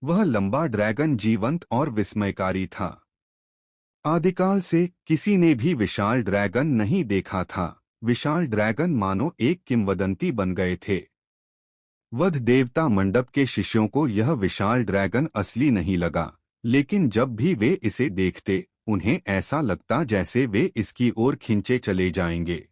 वह लंबा ड्रैगन जीवंत और विस्मयकारी था। आदिकाल से किसी ने भी विशाल ड्रैगन नहीं देखा था। विशाल ड्रैगन मानो एक किंवदंती बन गए थे। वध देवता मंडप के शिष्यों को यह विशाल ड्रैगन असली नहीं लगा, लेकिन जब भी वे इसे देखते उन्हें ऐसा लगता जैसे वे इसकी ओर खींचे चले जाएंगे।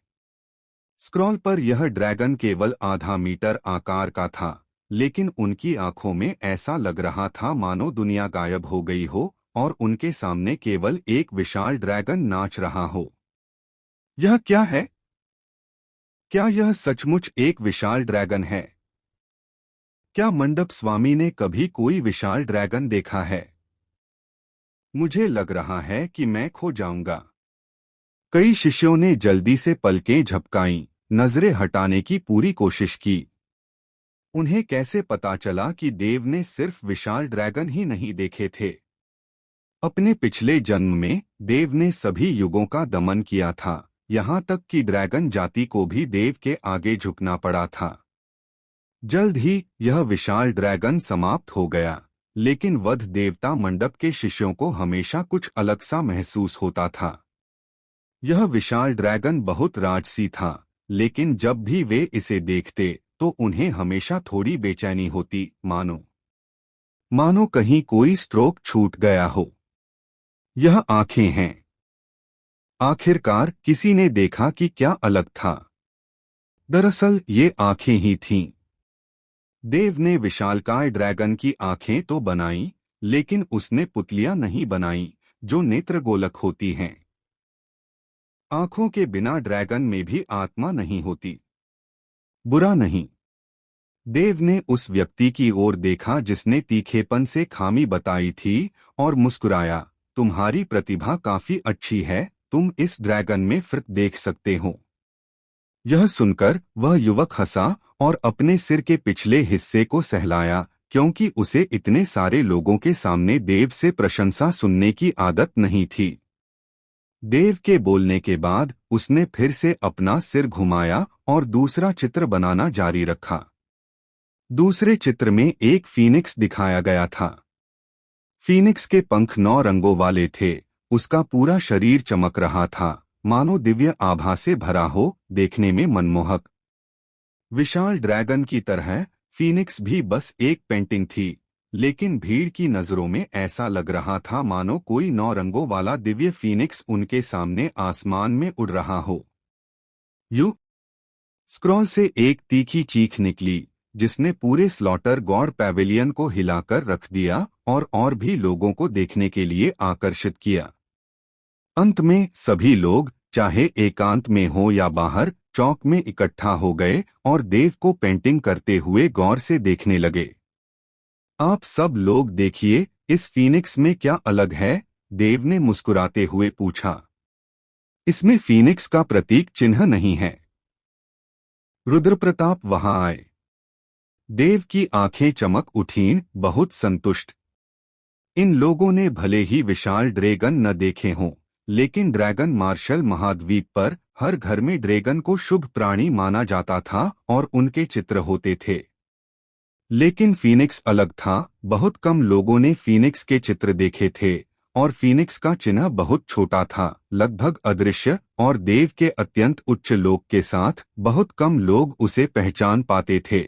स्क्रॉल पर यह ड्रैगन केवल आधा मीटर आकार का था, लेकिन उनकी आंखों में ऐसा लग रहा था मानो दुनिया गायब हो गई हो और उनके सामने केवल एक विशाल ड्रैगन नाच रहा हो। यह क्या है? क्या यह सचमुच एक विशाल ड्रैगन है? क्या मंडप स्वामी ने कभी कोई विशाल ड्रैगन देखा है? मुझे लग रहा है कि मैं खो जाऊंगा। कई शिष्यों ने जल्दी से पलकें झपकाईं, नजरें हटाने की पूरी कोशिश की। उन्हें कैसे पता चला कि देव ने सिर्फ विशाल ड्रैगन ही नहीं देखे थे? अपने पिछले जन्म में देव ने सभी युगों का दमन किया था, यहाँ तक कि ड्रैगन जाति को भी देव के आगे झुकना पड़ा था। जल्द ही यह विशाल ड्रैगन समाप्त हो गया, लेकिन वध देवता मंडप के शिष्यों को हमेशा कुछ अलग सा महसूस होता था। यह विशाल ड्रैगन बहुत राजसी था, लेकिन जब भी वे इसे देखते तो उन्हें हमेशा थोड़ी बेचैनी होती, मानो कहीं कोई स्ट्रोक छूट गया हो। यह आंखें हैं। आखिरकार किसी ने देखा कि क्या अलग था। दरअसल ये आंखें ही थीं। देव ने विशालकाय ड्रैगन की आंखें तो बनाई, लेकिन उसने पुतलियां नहीं बनाई जो नेत्रगोलक होती हैं। आंखों के बिना ड्रैगन में भी आत्मा नहीं होती। बुरा नहीं। देव ने उस व्यक्ति की ओर देखा जिसने तीखेपन से खामी बताई थी और मुस्कुराया। तुम्हारी प्रतिभा काफी अच्छी है, तुम इस ड्रैगन में फर्क देख सकते हो। यह सुनकर वह युवक हंसा और अपने सिर के पिछले हिस्से को सहलाया, क्योंकि उसे इतने सारे लोगों के सामने देव से प्रशंसा सुनने की आदत नहीं थी। देव के बोलने के बाद उसने फिर से अपना सिर घुमाया और दूसरा चित्र बनाना जारी रखा। दूसरे चित्र में एक फीनिक्स दिखाया गया था। फीनिक्स के पंख 9 रंगों वाले थे। उसका पूरा शरीर चमक रहा था, मानो दिव्य आभा से भरा हो, देखने में मनमोहक। विशाल ड्रैगन की तरह फीनिक्स भी बस एक पेंटिंग थी, लेकिन भीड़ की नजरों में ऐसा लग रहा था मानो कोई 9 रंगों वाला दिव्य फीनिक्स उनके सामने आसमान में उड़ रहा हो। स्क्रॉल से एक तीखी चीख निकली, जिसने पूरे स्लॉटर गौर पैवेलियन को हिलाकर रख दिया और भी लोगों को देखने के लिए आकर्षित किया। अंत में सभी लोग, चाहे एकांत में हो या बाहर, चौक में इकट्ठा हो गए और देव को पेंटिंग करते हुए गौर से देखने लगे। आप सब लोग देखिए, इस फीनिक्स में क्या अलग है? देव ने मुस्कुराते हुए पूछा। इसमें फीनिक्स का प्रतीक चिन्ह नहीं है। रुद्रप्रताप वहां आए। देव की आंखें चमक उठीं, बहुत संतुष्ट। इन लोगों ने भले ही विशाल ड्रैगन न देखे हों, लेकिन ड्रैगन मार्शल महाद्वीप पर हर घर में ड्रैगन को शुभ प्राणी माना जाता था और उनके चित्र होते थे। लेकिन फीनिक्स अलग था। बहुत कम लोगों ने फीनिक्स के चित्र देखे थे और फीनिक्स का चिन्ह बहुत छोटा था, लगभग अदृश्य, और देव के अत्यंत उच्च लोक के साथ बहुत कम लोग उसे पहचान पाते थे।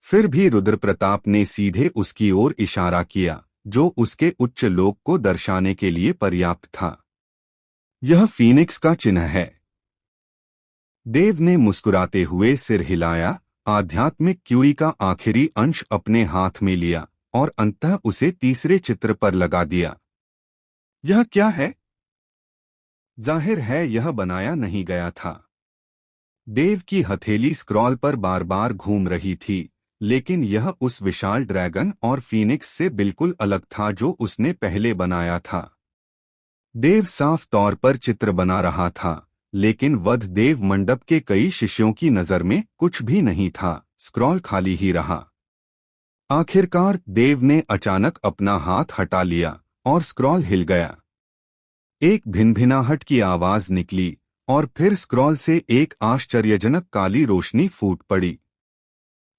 फिर भी रुद्रप्रताप ने सीधे उसकी ओर इशारा किया, जो उसके उच्च लोक को दर्शाने के लिए पर्याप्त था। यह फीनिक्स का चिन्ह है। देव ने मुस्कुराते हुए सिर हिलाया, आध्यात्मिक क्यूई का आखिरी अंश अपने हाथ में लिया और अंततः उसे तीसरे चित्र पर लगा दिया। यह क्या है? जाहिर है यह बनाया नहीं गया था। देव की हथेली स्क्रॉल पर बार बार घूम रही थी, लेकिन यह उस विशाल ड्रैगन और फीनिक्स से बिल्कुल अलग था जो उसने पहले बनाया था। देव साफ तौर पर चित्र बना रहा था, लेकिन वध देव मंडप के कई शिष्यों की नजर में कुछ भी नहीं था। स्क्रॉल खाली ही रहा। आखिरकार देव ने अचानक अपना हाथ हटा लिया और स्क्रॉल हिल गया। एक भिनभिनाहट की आवाज निकली और फिर स्क्रॉल से एक आश्चर्यजनक काली रोशनी फूट पड़ी।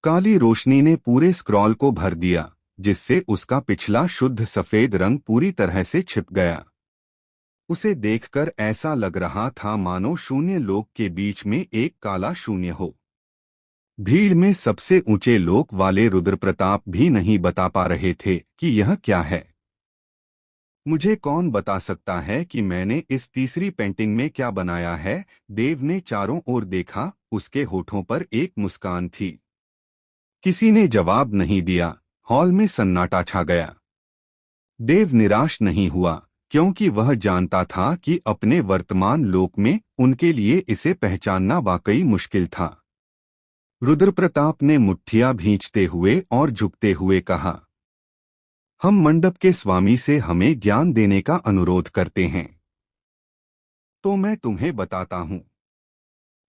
काली रोशनी ने पूरे स्क्रॉल को भर दिया, जिससे उसका पिछला शुद्ध सफेद रंग पूरी तरह से छिप गया। उसे देखकर ऐसा लग रहा था मानो शून्य लोक के बीच में एक काला शून्य हो। भीड़ में सबसे ऊंचे लोक वाले रुद्रप्रताप भी नहीं बता पा रहे थे कि यह क्या है। मुझे कौन बता सकता है कि मैंने इस तीसरी पेंटिंग में क्या बनाया है? देव ने चारों ओर देखा, उसके होठों पर एक मुस्कान थी। किसी ने जवाब नहीं दिया। हॉल में सन्नाटा छा गया। देव निराश नहीं हुआ, क्योंकि वह जानता था कि अपने वर्तमान लोक में उनके लिए इसे पहचानना वाकई मुश्किल था। रुद्रप्रताप ने मुट्ठियां भींचते हुए और झुकते हुए कहा, हम मंडप के स्वामी से हमें ज्ञान देने का अनुरोध करते हैं। तो मैं तुम्हें बताता हूं।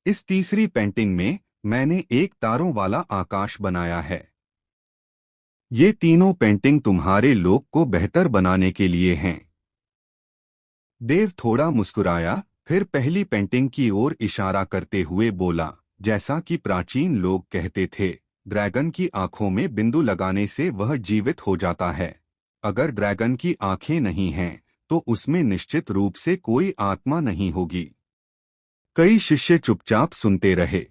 इस तीसरी पेंटिंग में मैंने एक तारों वाला आकाश बनाया है। ये तीनों पेंटिंग तुम्हारे लोक को बेहतर बनाने के लिए हैं। देव थोड़ा मुस्कुराया, फिर पहली पेंटिंग की ओर इशारा करते हुए बोला, जैसा कि प्राचीन लोग कहते थे, ड्रैगन की आंखों में बिंदु लगाने से वह जीवित हो जाता है। अगर ड्रैगन की आंखें नहीं हैं, तो उसमें निश्चित रूप से कोई आत्मा नहीं होगी। कई शिष्य चुपचाप सुनते रहे।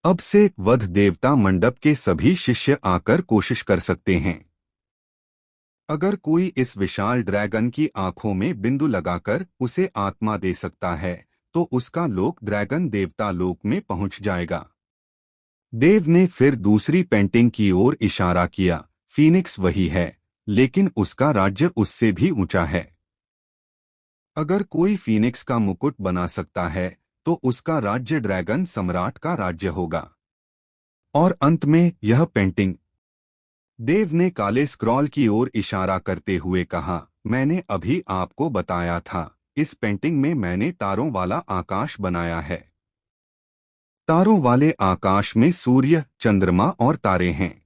अब से वध देवता मंडप के सभी शिष्य आकर कोशिश कर सकते हैं। अगर कोई इस विशाल ड्रैगन की आंखों में बिंदु लगाकर उसे आत्मा दे सकता है, तो उसका लोक ड्रैगन देवता लोक में पहुंच जाएगा। देव ने फिर दूसरी पेंटिंग की ओर इशारा किया। फीनिक्स वही है, लेकिन उसका राज्य उससे भी ऊंचा है। अगर कोई फीनिक्स का मुकुट बना सकता है, तो उसका राज्य ड्रैगन सम्राट का राज्य होगा। और अंत में यह पेंटिंग। देव ने काले स्क्रॉल की ओर इशारा करते हुए कहा, मैंने अभी आपको बताया था, इस पेंटिंग में मैंने तारों वाला आकाश बनाया है। तारों वाले आकाश में सूर्य, चंद्रमा और तारे हैं।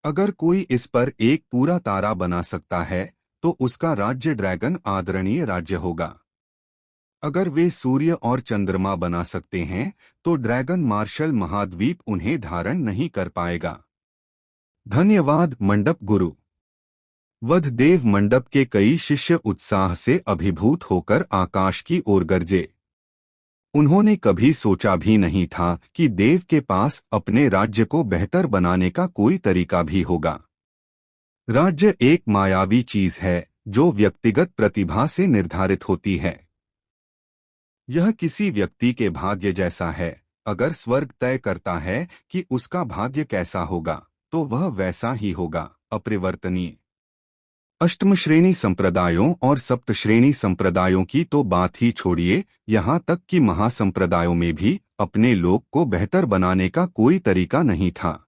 अगर कोई इस पर एक पूरा तारा बना सकता है, तो उसका राज्य ड्रैगन आदरणीय राज्य होगा। अगर वे सूर्य और चंद्रमा बना सकते हैं, तो ड्रैगन मार्शल महाद्वीप उन्हें धारण नहीं कर पाएगा। धन्यवाद मंडप गुरु। वधदेव मंडप के कई शिष्य उत्साह से अभिभूत होकर आकाश की ओर गरजे। उन्होंने कभी सोचा भी नहीं था कि देव के पास अपने राज्य को बेहतर बनाने का कोई तरीका भी होगा। राज्य एक मायावी चीज है, जो व्यक्तिगत प्रतिभा से निर्धारित होती है। यह किसी व्यक्ति के भाग्य जैसा है। अगर स्वर्ग तय करता है कि उसका भाग्य कैसा होगा, तो वह वैसा ही होगा, अपरिवर्तनीय। अष्टम श्रेणी संप्रदायों और सप्त श्रेणी संप्रदायों की तो बात ही छोड़िए, यहाँ तक कि महासंप्रदायों में भी अपने लोक को बेहतर बनाने का कोई तरीका नहीं था।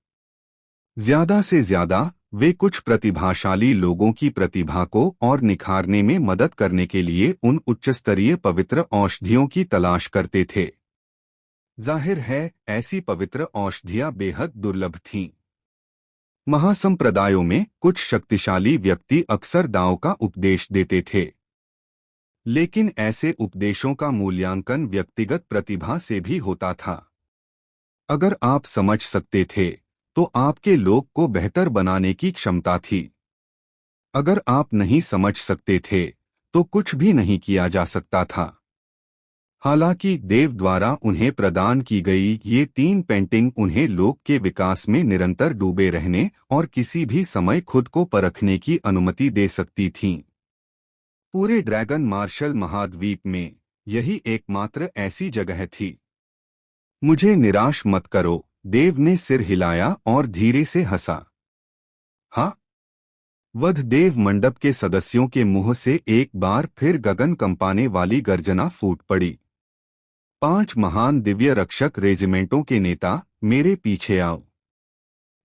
ज्यादा से ज्यादा वे कुछ प्रतिभाशाली लोगों की प्रतिभा को और निखारने में मदद करने के लिए उन उच्चस्तरीय पवित्र औषधियों की तलाश करते थे। जाहिर है, ऐसी पवित्र औषधियां बेहद दुर्लभ थीं। महासंप्रदायों में कुछ शक्तिशाली व्यक्ति अक्सर दांव का उपदेश देते थे, लेकिन ऐसे उपदेशों का मूल्यांकन व्यक्तिगत प्रतिभा से भी होता था। अगर आप समझ सकते थे, तो आपके लोक को बेहतर बनाने की क्षमता थी। अगर आप नहीं समझ सकते थे, तो कुछ भी नहीं किया जा सकता था। हालांकि देव द्वारा उन्हें प्रदान की गई ये तीन पेंटिंग उन्हें लोक के विकास में निरंतर डूबे रहने और किसी भी समय खुद को परखने की अनुमति दे सकती थीं। पूरे ड्रैगन मार्शल महाद्वीप में यही एकमात्र ऐसी जगह थी। मुझे निराश मत करो, देव ने सिर हिलाया और धीरे से हंसा। हाँ? वधदेव मंडप के सदस्यों के मुंह से एक बार फिर गगन कंपाने वाली गर्जना फूट पड़ी। 5 महान दिव्य रक्षक रेजिमेंटों के नेता, मेरे पीछे आओ।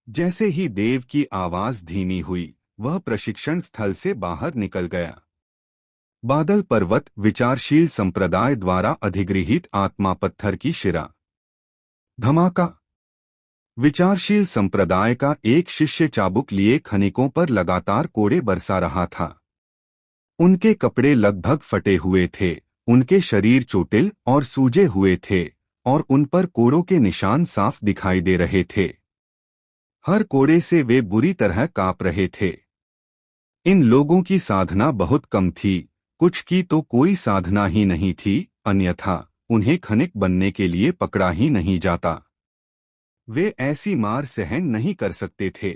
जैसे ही देव की आवाज धीमी हुई, वह प्रशिक्षण स्थल से बाहर निकल गया। बादल पर्वत विचारशील संप्रदाय द्वारा अधिगृहीत आत्मा पत्थर की शिरा। धमाका। विचारशील संप्रदाय का एक शिष्य चाबुक लिए खनिकों पर लगातार कोड़े बरसा रहा था। उनके कपड़े लगभग फटे हुए थे, उनके शरीर चोटिल और सूजे हुए थे, और उन पर कोड़ों के निशान साफ दिखाई दे रहे थे। हर कोड़े से वे बुरी तरह कांप रहे थे। इन लोगों की साधना बहुत कम थी, कुछ की तो कोई साधना ही नहीं थी, अन्यथा उन्हें खनिक बनने के लिए पकड़ा ही नहीं जाता। वे ऐसी मार सहन नहीं कर सकते थे।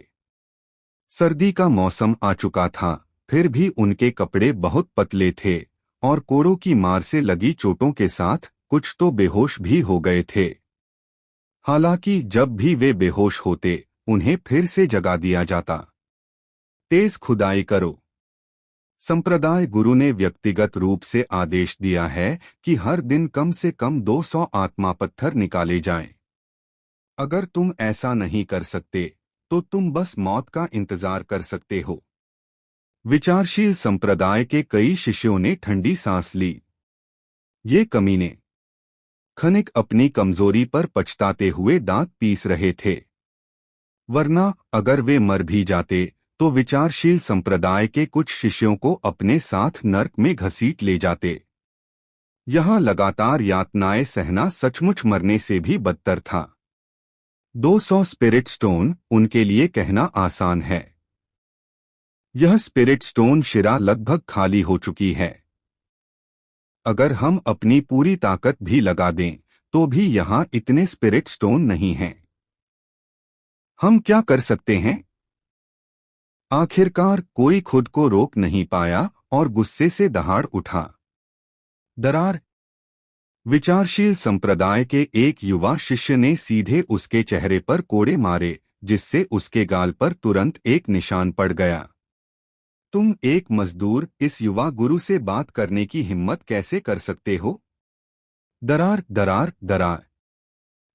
सर्दी का मौसम आ चुका था, फिर भी उनके कपड़े बहुत पतले थे और कोड़ों की मार से लगी चोटों के साथ कुछ तो बेहोश भी हो गए थे। हालांकि जब भी वे बेहोश होते, उन्हें फिर से जगा दिया जाता। तेज खुदाई करो। संप्रदाय गुरु ने व्यक्तिगत रूप से आदेश दिया है कि हर दिन कम से कम 200 आत्मा पत्थर निकाले जाएं। अगर तुम ऐसा नहीं कर सकते तो तुम बस मौत का इंतजार कर सकते हो। विचारशील संप्रदाय के कई शिष्यों ने ठंडी सांस ली। ये कमीने खनिक अपनी कमजोरी पर पछताते हुए दांत पीस रहे थे, वरना अगर वे मर भी जाते तो विचारशील संप्रदाय के कुछ शिष्यों को अपने साथ नर्क में घसीट ले जाते। यहां लगातार यातनाएं सहना सचमुच मरने से भी बदतर था। 200 स्पिरिट स्टोन उनके लिए कहना आसान है। यह स्पिरिट स्टोन शिरा लगभग खाली हो चुकी है। अगर हम अपनी पूरी ताकत भी लगा दें तो भी यहां इतने स्पिरिट स्टोन नहीं हैं। हम क्या कर सकते हैं? आखिरकार कोई खुद को रोक नहीं पाया और गुस्से से दहाड़ उठा। दरार। विचारशील संप्रदाय के एक युवा शिष्य ने सीधे उसके चेहरे पर कोड़े मारे, जिससे उसके गाल पर तुरंत एक निशान पड़ गया। तुम एक मजदूर इस युवा गुरु से बात करने की हिम्मत कैसे कर सकते हो? दरार दरार दरार।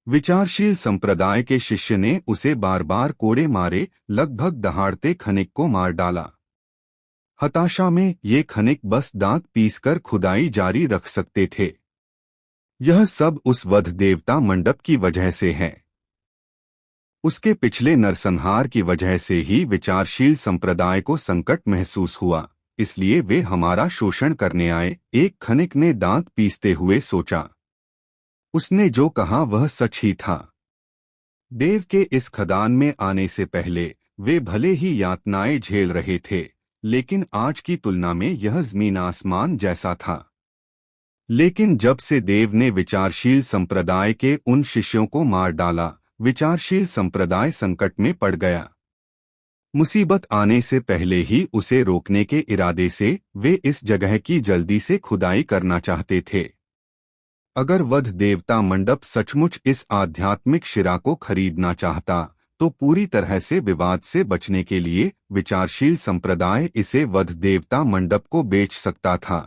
विचारशील संप्रदाय के शिष्य ने उसे बार बार कोड़े मारे, लगभग दहाड़ते खनिक को मार डाला। हताशा में ये खनिक बस दांत पीसकर खुदाई जारी रख सकते थे। यह सब उस वध देवता मंडप की वजह से है। उसके पिछले नरसंहार की वजह से ही विचारशील संप्रदाय को संकट महसूस हुआ, इसलिए वे हमारा शोषण करने आए, एक खनिक ने दांत पीसते हुए सोचा। उसने जो कहा वह सच ही था। देव के इस खदान में आने से पहले वे भले ही यातनाएं झेल रहे थे, लेकिन आज की तुलना में यह जमीन आसमान जैसा था। लेकिन जब से देव ने विचारशील संप्रदाय के उन शिष्यों को मार डाला, विचारशील संप्रदाय संकट में पड़ गया। मुसीबत आने से पहले ही उसे रोकने के इरादे से वे इस जगह की जल्दी से खुदाई करना चाहते थे। अगर वध देवता मंडप सचमुच इस आध्यात्मिक शिरा को खरीदना चाहता तो पूरी तरह से विवाद से बचने के लिए विचारशील संप्रदाय इसे वध देवता मंडप को बेच सकता था।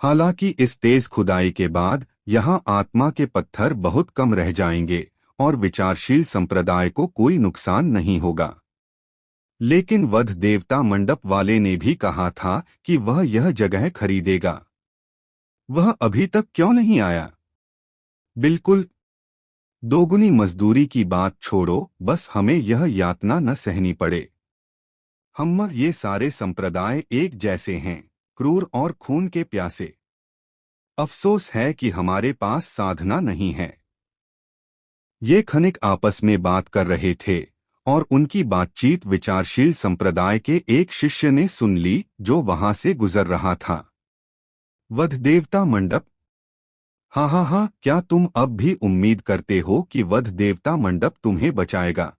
हालांकि इस तेज खुदाई के बाद यहां आत्मा के पत्थर बहुत कम रह जाएंगे और विचारशील संप्रदाय को कोई नुकसान नहीं होगा। लेकिन वध देवता मंडप वाले ने भी कहा था कि वह यह जगह खरीदेगा। वह अभी तक क्यों नहीं आया? बिल्कुल। दोगुनी मजदूरी की बात छोड़ो, बस हमें यह यातना न सहनी पड़े। हम ये सारे संप्रदाय एक जैसे हैं, क्रूर और खून के प्यासे। अफसोस है कि हमारे पास साधना नहीं है। ये खनिक आपस में बात कर रहे थे और उनकी बातचीत विचारशील संप्रदाय के एक शिष्य ने सुन ली जो वहां से गुजर रहा था। वध देवता मंडप? हाँ हाँ हाँ, क्या तुम अब भी उम्मीद करते हो कि वध देवता मंडप तुम्हें बचाएगा?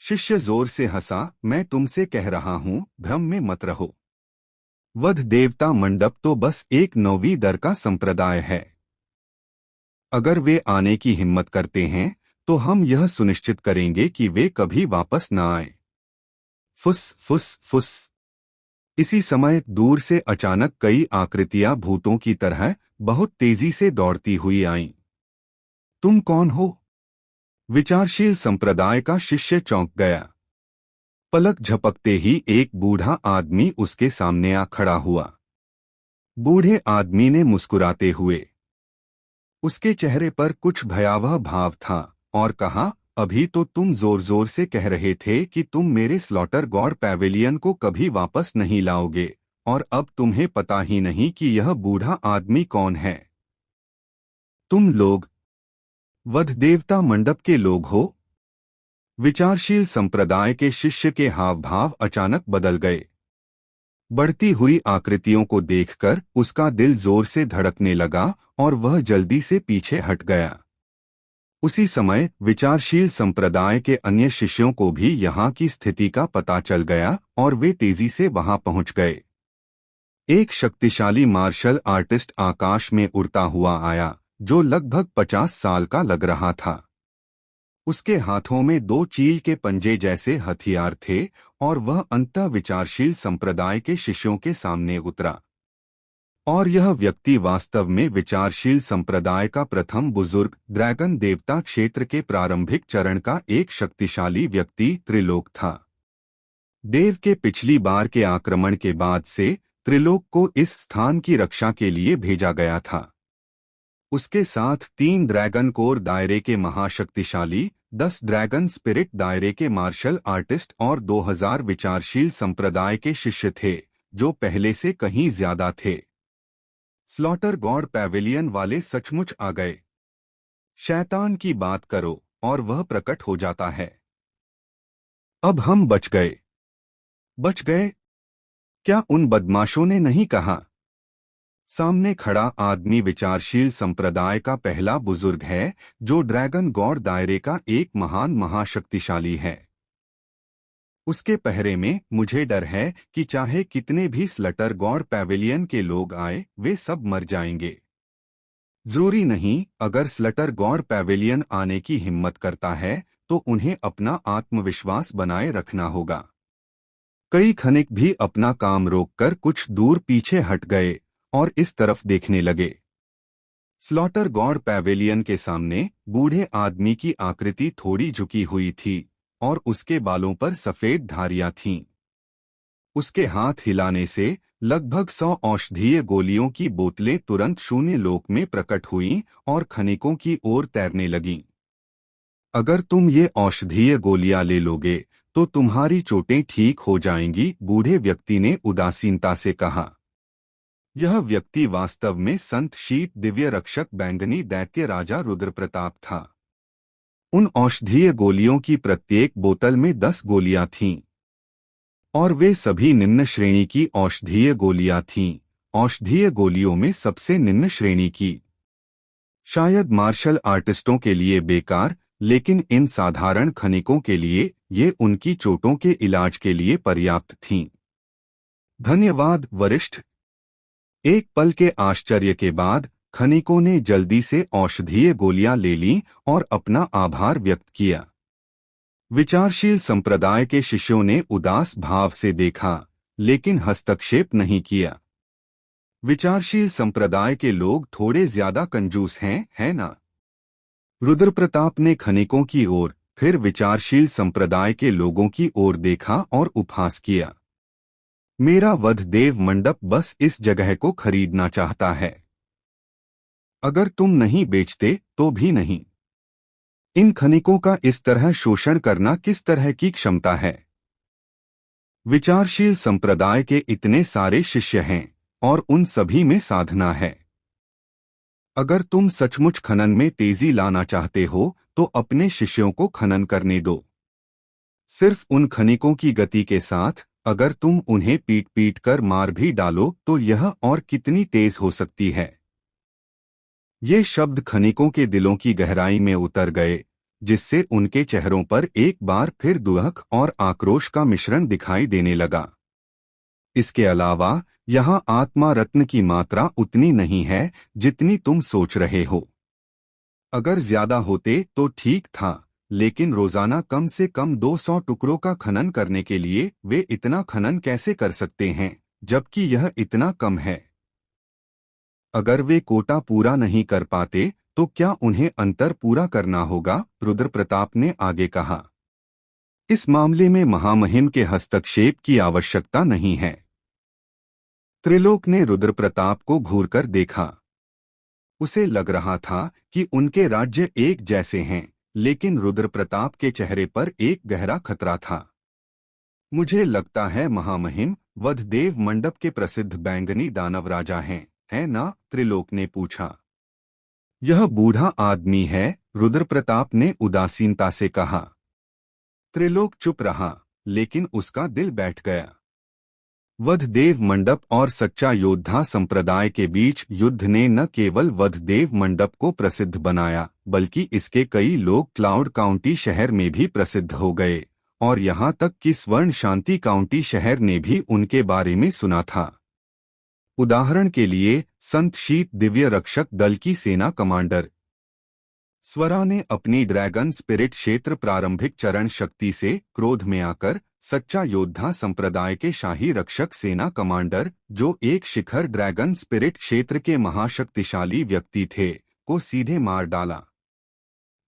शिष्य जोर से हंसा। मैं तुमसे कह रहा हूं, भ्रम में मत रहो। वध देवता मंडप तो बस एक नौवीं दर का संप्रदाय है। अगर वे आने की हिम्मत करते हैं तो हम यह सुनिश्चित करेंगे कि वे कभी वापस न आए। फुस फुस फुस। इसी समय दूर से अचानक कई आकृतियां भूतों की तरह बहुत तेजी से दौड़ती हुई आईं। तुम कौन हो? विचारशील संप्रदाय का शिष्य चौंक गया। पलक झपकते ही एक बूढ़ा आदमी उसके सामने आ खड़ा हुआ। बूढ़े आदमी ने मुस्कुराते हुए उसके चेहरे पर कुछ भयावह भाव था और कहा, अभी तो तुम जोर जोर से कह रहे थे कि तुम मेरे स्लॉटर गॉड पैवेलियन को कभी वापस नहीं लाओगे, और अब तुम्हें पता ही नहीं कि यह बूढ़ा आदमी कौन है। तुम लोग वध देवता मंडप के लोग हो? विचारशील संप्रदाय के शिष्य के हाव भाव अचानक बदल गए। बढ़ती हुई आकृतियों को देखकर उसका दिल जोर से धड़कने लगा और वह जल्दी से पीछे हट गया। उसी समय विचारशील संप्रदाय के अन्य शिष्यों को भी यहाँ की स्थिति का पता चल गया और वे तेजी से वहां पहुंच गए। एक शक्तिशाली मार्शल आर्टिस्ट आकाश में उड़ता हुआ आया, जो लगभग 50 साल का लग रहा था। उसके हाथों में 2 चील के पंजे जैसे हथियार थे और वह अंतः विचारशील संप्रदाय के शिष्यों के सामने उतरा। और यह व्यक्ति वास्तव में विचारशील संप्रदाय का प्रथम बुजुर्ग ड्रैगन देवता क्षेत्र के प्रारंभिक चरण का एक शक्तिशाली व्यक्ति त्रिलोक था। देव के पिछली बार के आक्रमण के बाद से त्रिलोक को इस स्थान की रक्षा के लिए भेजा गया था। उसके साथ 3 ड्रैगन कोर दायरे के महाशक्तिशाली, 10 ड्रैगन स्पिरिट दायरे के मार्शल आर्टिस्ट और 2000 विचारशील संप्रदाय के शिष्य थे, जो पहले से कहीं ज्यादा थे। स्लॉटर गॉड पैविलियन वाले सचमुच आ गए। शैतान की बात करो और वह प्रकट हो जाता है। अब हम बच गए। बच गए? क्या उन बदमाशों ने नहीं कहा? सामने खड़ा आदमी विचारशील संप्रदाय का पहला बुजुर्ग है, जो ड्रैगन गॉड दायरे का एक महान महाशक्तिशाली है। उसके पहरे में मुझे डर है कि चाहे कितने भी स्लटर गॉड पैविलियन के लोग आए, वे सब मर जाएंगे। जरूरी नहीं, अगर स्लटर गॉड पैविलियन आने की हिम्मत करता है तो उन्हें अपना आत्मविश्वास बनाए रखना होगा। कई खनिक भी अपना काम रोककर कुछ दूर पीछे हट गए और इस तरफ देखने लगे। स्लॉटर गॉड पैविलियन के सामने बूढ़े आदमी की आकृति थोड़ी झुकी हुई थी और उसके बालों पर सफेद धारियां थीं। उसके हाथ हिलाने से लगभग 100 औषधीय गोलियों की बोतलें तुरंत शून्य लोक में प्रकट हुईं और खनिकों की ओर तैरने लगीं। अगर तुम ये औषधीय गोलियां ले लोगे तो तुम्हारी चोटें ठीक हो जाएंगी, बूढ़े व्यक्ति ने उदासीनता से कहा। यह व्यक्ति वास्तव में संत शीत दिव्य रक्षक बैंगनी दैत्य राजा रुद्रप्रताप था। उन औषधीय गोलियों की प्रत्येक बोतल में 10 गोलियां थीं और वे सभी निम्न श्रेणी की औषधीय गोलियां थीं, औषधीय गोलियों में सबसे निम्न श्रेणी की। शायद मार्शल आर्टिस्टों के लिए बेकार, लेकिन इन साधारण खनिकों के लिए ये उनकी चोटों के इलाज के लिए पर्याप्त थीं। धन्यवाद वरिष्ठ। एक पल के आश्चर्य के बाद खनिकों ने जल्दी से औषधीय गोलियां ले लीं और अपना आभार व्यक्त किया। विचारशील संप्रदाय के शिष्यों ने उदास भाव से देखा, लेकिन हस्तक्षेप नहीं किया। विचारशील संप्रदाय के लोग थोड़े ज्यादा कंजूस हैं, है ना? रुद्रप्रताप ने खनिकों की ओर, फिर विचारशील संप्रदाय के लोगों की ओर देखा और उपहास किया। मेरा वध देव मंडप बस इस जगह को खरीदना चाहता है। अगर तुम नहीं बेचते तो भी नहीं। इन खनिकों का इस तरह शोषण करना किस तरह की क्षमता है? विचारशील संप्रदाय के इतने सारे शिष्य हैं और उन सभी में साधना है। अगर तुम सचमुच खनन में तेजी लाना चाहते हो तो अपने शिष्यों को खनन करने दो। सिर्फ उन खनिकों की गति के साथ अगर तुम उन्हें पीट पीट कर मार भी डालो तो यह और कितनी तेज हो सकती है। ये शब्द खनिकों के दिलों की गहराई में उतर गए, जिससे उनके चेहरों पर एक बार फिर दुख और आक्रोश का मिश्रण दिखाई देने लगा। इसके अलावा यहाँ आत्मा रत्न की मात्रा उतनी नहीं है जितनी तुम सोच रहे हो। अगर ज्यादा होते तो ठीक था, लेकिन रोजाना कम से कम 200 टुकड़ों का खनन करने के लिए वे इतना खनन कैसे कर सकते हैं, जबकि यह इतना कम है? अगर वे कोटा पूरा नहीं कर पाते तो क्या उन्हें अंतर पूरा करना होगा? रुद्रप्रताप ने आगे कहा। इस मामले में महामहिम के हस्तक्षेप की आवश्यकता नहीं है। त्रिलोक ने रुद्रप्रताप को घूरकर देखा। उसे लग रहा था कि उनके राज्य एक जैसे हैं, लेकिन रुद्रप्रताप के चेहरे पर एक गहरा खतरा था। मुझे लगता है महामहिम, वधदेव मंडप के प्रसिद्ध बैंगनी दानव राजा हैं, है ना? त्रिलोक ने पूछा। यह बूढ़ा आदमी है, रुद्रप्रताप ने उदासीनता से कहा। त्रिलोक चुप रहा, लेकिन उसका दिल बैठ गया। वधदेव मंडप और सच्चा योद्धा संप्रदाय के बीच युद्ध ने न केवल वधदेव मंडप को प्रसिद्ध बनाया, बल्कि इसके कई लोग क्लाउड काउंटी शहर में भी प्रसिद्ध हो गए, और यहाँ तक कि स्वर्ण शांति काउंटी शहर ने भी उनके बारे में सुना था। उदाहरण के लिए संत शीत दिव्य रक्षक दल की सेना कमांडर स्वरा ने अपनी ड्रैगन स्पिरिट क्षेत्र प्रारंभिक चरण शक्ति से क्रोध में आकर सच्चा योद्धा संप्रदाय के शाही रक्षक सेना कमांडर, जो एक शिखर ड्रैगन स्पिरिट क्षेत्र के महाशक्तिशाली व्यक्ति थे, को सीधे मार डाला।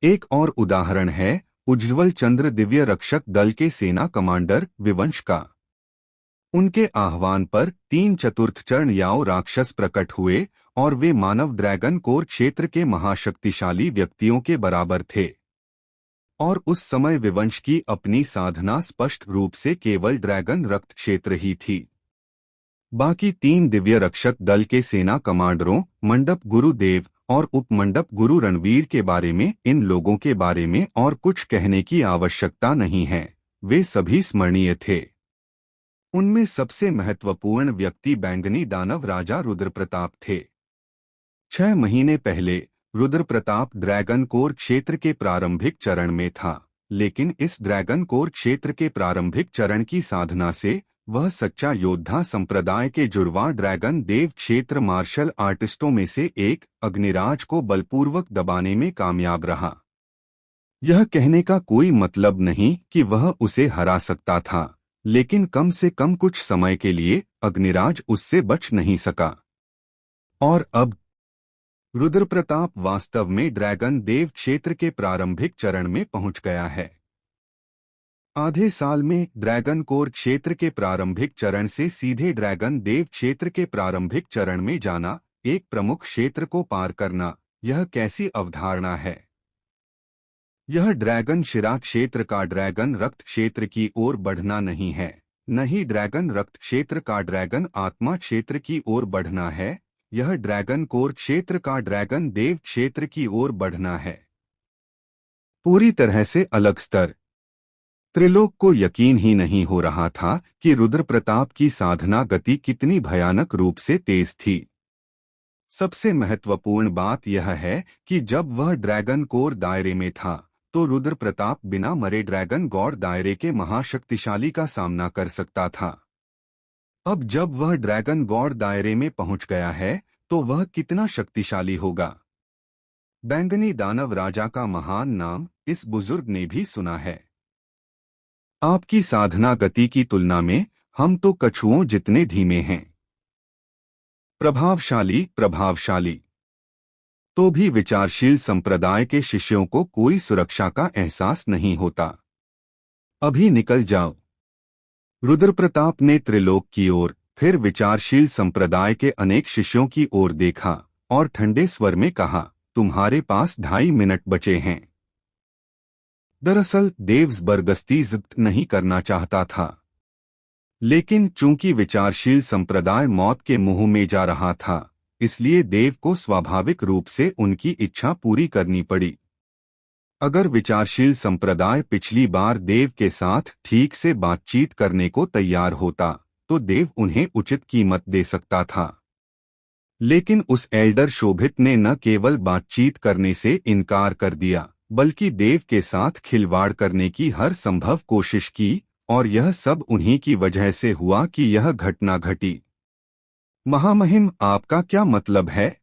एक और उदाहरण है उज्ज्वल चंद्र दिव्य रक्षक दल के सेना कमांडर विवंश का। उनके आह्वान पर 3 चतुर्थ चरण याओ राक्षस प्रकट हुए और वे मानव ड्रैगन कोर क्षेत्र के महाशक्तिशाली व्यक्तियों के बराबर थे, और उस समय विवंश की अपनी साधना स्पष्ट रूप से केवल ड्रैगन रक्त क्षेत्र ही थी। बाकी 3 दिव्य रक्षक दल के सेना कमांडरों मंडप गुरु देव और उपमंडप गुरु रणवीर के बारे में, इन लोगों के बारे में और कुछ कहने की आवश्यकता नहीं है, वे सभी स्मरणीय थे। उनमें सबसे महत्वपूर्ण व्यक्ति बैंगनी दानव राजा रुद्रप्रताप थे। 6 महीने पहले रुद्रप्रताप ड्रैगन कोर क्षेत्र के प्रारंभिक चरण में था, लेकिन इस ड्रैगन कोर क्षेत्र के प्रारंभिक चरण की साधना से वह सच्चा योद्धा संप्रदाय के जुड़वा ड्रैगन देव क्षेत्र मार्शल आर्टिस्टों में से एक अग्निराज को बलपूर्वक दबाने में कामयाब रहा। यह कहने का कोई मतलब नहीं कि वह उसे हरा सकता था, लेकिन कम से कम कुछ समय के लिए अग्निराज उससे बच नहीं सका। और अब रुद्रप्रताप वास्तव में ड्रैगन देव क्षेत्र के प्रारंभिक चरण में पहुंच गया है। आधे साल में ड्रैगन कोर क्षेत्र के प्रारंभिक चरण से सीधे ड्रैगन देव क्षेत्र के प्रारंभिक चरण में जाना, एक प्रमुख क्षेत्र को पार करना, यह कैसी अवधारणा है? यह ड्रैगन शिरा क्षेत्र का ड्रैगन रक्त क्षेत्र की ओर बढ़ना नहीं है, न ही ड्रैगन रक्त क्षेत्र का ड्रैगन आत्मा क्षेत्र की ओर बढ़ना है। यह ड्रैगन कोर क्षेत्र का ड्रैगन देव क्षेत्र की ओर बढ़ना है। पूरी तरह से अलग स्तर। त्रिलोक को यकीन ही नहीं हो रहा था कि रुद्रप्रताप की साधना गति कितनी भयानक रूप से तेज थी। सबसे महत्वपूर्ण बात यह है कि जब वह ड्रैगन कोर दायरे में था, तो रुद्रप्रताप बिना मरे ड्रैगन गॉड दायरे के महाशक्तिशाली का सामना कर सकता था। अब जब वह ड्रैगन गॉड दायरे में पहुंच गया है, तो वह कितना शक्तिशाली होगा? बैंगनी दानव राजा का महान नाम इस बुजुर्ग ने भी सुना है। आपकी साधना गति की तुलना में हम तो कछुओं जितने धीमे हैं। प्रभावशाली तो भी विचारशील संप्रदाय के शिष्यों को कोई सुरक्षा का एहसास नहीं होता। अभी निकल जाओ। रुद्रप्रताप ने त्रिलोक की ओर, फिर विचारशील संप्रदाय के अनेक शिष्यों की ओर देखा और ठंडे स्वर में कहा, तुम्हारे पास 2.5 मिनट बचे हैं। दरअसल देव जबरदस्ती जिद नहीं करना चाहता था, लेकिन चूंकि विचारशील संप्रदाय मौत के मुंह में जा रहा था, इसलिए देव को स्वाभाविक रूप से उनकी इच्छा पूरी करनी पड़ी। अगर विचारशील संप्रदाय पिछली बार देव के साथ ठीक से बातचीत करने को तैयार होता, तो देव उन्हें उचित कीमत दे सकता था। लेकिन उस एल्डर शोभित ने न केवल बातचीत करने से इनकार कर दिया, बल्कि देव के साथ खिलवाड़ करने की हर संभव कोशिश की, और यह सब उन्हीं की वजह से हुआ कि यह घटना घटी। महामहिम, आपका क्या मतलब है?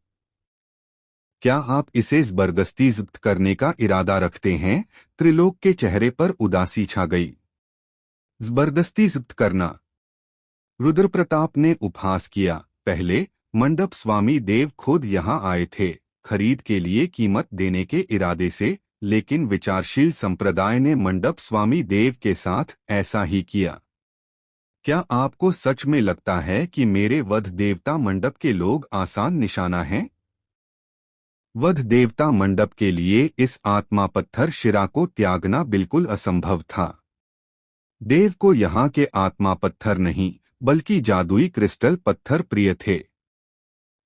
क्या आप इसे जबरदस्ती जिद करने का इरादा रखते हैं? त्रिलोक के चेहरे पर उदासी छा गई। जबरदस्ती जिद करना? रुद्रप्रताप ने उपहास किया। पहले मंडप स्वामी देव खुद यहाँ आए थे, खरीद के लिए कीमत देने के इरादे से, लेकिन विचारशील संप्रदाय ने मंडप स्वामी देव के साथ ऐसा ही किया। क्या आपको सच में लगता है कि मेरे वध देवता मंडप के लोग आसान निशाना हैं? वध देवता मंडप के लिए इस आत्मा पत्थर शिरा को त्यागना बिल्कुल असंभव था। देव को यहाँ के आत्मा पत्थर नहीं, बल्कि जादुई क्रिस्टल पत्थर प्रिय थे।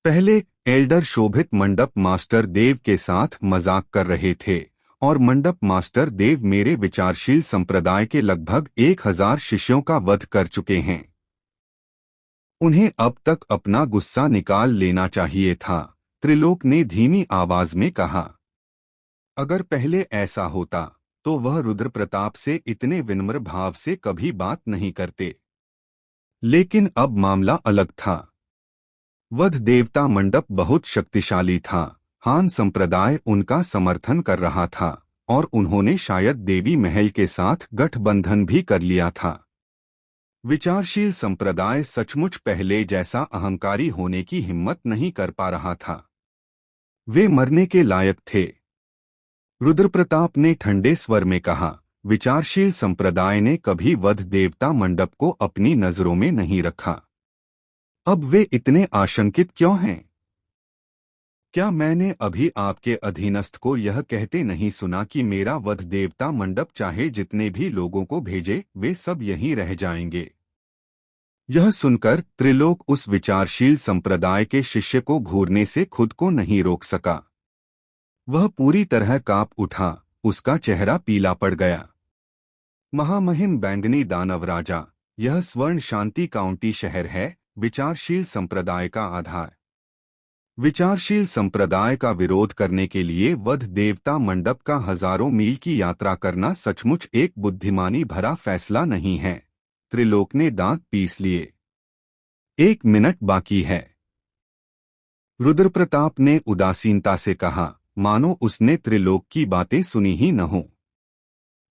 पहले एल्डर शोभित मंडप मास्टर देव के साथ मजाक कर रहे थे, और मंडप मास्टर देव मेरे विचारशील संप्रदाय के लगभग 1000 शिष्यों का वध कर चुके हैं। उन्हें अब तक अपना गुस्सा निकाल लेना चाहिए था, त्रिलोक ने धीमी आवाज में कहा। अगर पहले ऐसा होता तो वह रुद्र प्रताप से इतने विनम्र भाव से कभी बात नहीं करते। लेकिन अब मामला अलग था। वध देवता मंडप बहुत शक्तिशाली था। हान संप्रदाय उनका समर्थन कर रहा था और उन्होंने शायद देवी महल के साथ गठबंधन भी कर लिया था। विचारशील संप्रदाय सचमुच पहले जैसा अहंकारी होने की हिम्मत नहीं कर पा रहा था। वे मरने के लायक थे। रुद्रप्रताप ने ठंडे स्वर में कहा, विचारशील संप्रदाय ने कभी वध देवता मंडप को अपनी नजरों में नहीं रखा। अब वे इतने आशंकित क्यों हैं? क्या मैंने अभी आपके अधीनस्थ को यह कहते नहीं सुना कि मेरा वध देवता मंडप चाहे जितने भी लोगों को भेजे वे सब यहीं रह जाएंगे? यह सुनकर त्रिलोक उस विचारशील संप्रदाय के शिष्य को घूरने से खुद को नहीं रोक सका। वह पूरी तरह कांप उठा, उसका चेहरा पीला पड़ गया। महामहिम बैंगनी दानव राजा, यह स्वर्ण शांति काउंटी शहर है, विचारशील संप्रदाय का आधार। विचारशील संप्रदाय का विरोध करने के लिए वध देवता मंडप का हजारों मील की यात्रा करना सचमुच एक बुद्धिमानी भरा फैसला नहीं है। त्रिलोक ने दांत पीस लिए। 1 मिनट बाकी है। रुद्रप्रताप ने उदासीनता से कहा, मानो उसने त्रिलोक की बातें सुनी ही न हो।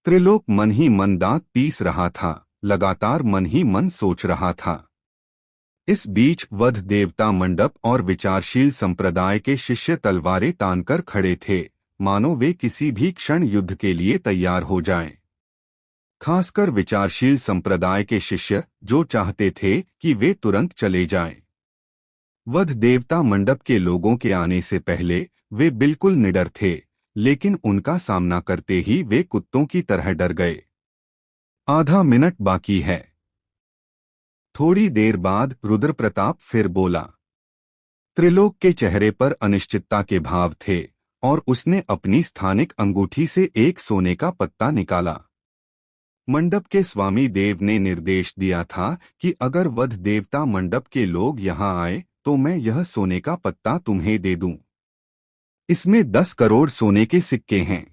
त्रिलोक मन ही मन दांत पीस रहा था, लगातार मन ही मन सोच रहा था। इस बीच वध देवता मंडप और विचारशील संप्रदाय के शिष्य तलवारें तानकर खड़े थे, मानो वे किसी भी क्षण युद्ध के लिए तैयार हो जाएं। खासकर विचारशील संप्रदाय के शिष्य, जो चाहते थे कि वे तुरंत चले जाएं। वध देवता मंडप के लोगों के आने से पहले वे बिल्कुल निडर थे, लेकिन उनका सामना करते ही वे कुत्तों की तरह डर गए। आधा मिनट बाकी है। थोड़ी देर बाद रुद्रप्रताप फिर बोला। त्रिलोक के चेहरे पर अनिश्चितता के भाव थे और उसने अपनी स्थानिक अंगूठी से एक सोने का पत्ता निकाला। मंडप के स्वामी देव ने निर्देश दिया था कि अगर वध देवता मंडप के लोग यहाँ आए तो मैं यह सोने का पत्ता तुम्हें दे दूं। इसमें 10 करोड़ सोने के सिक्के हैं।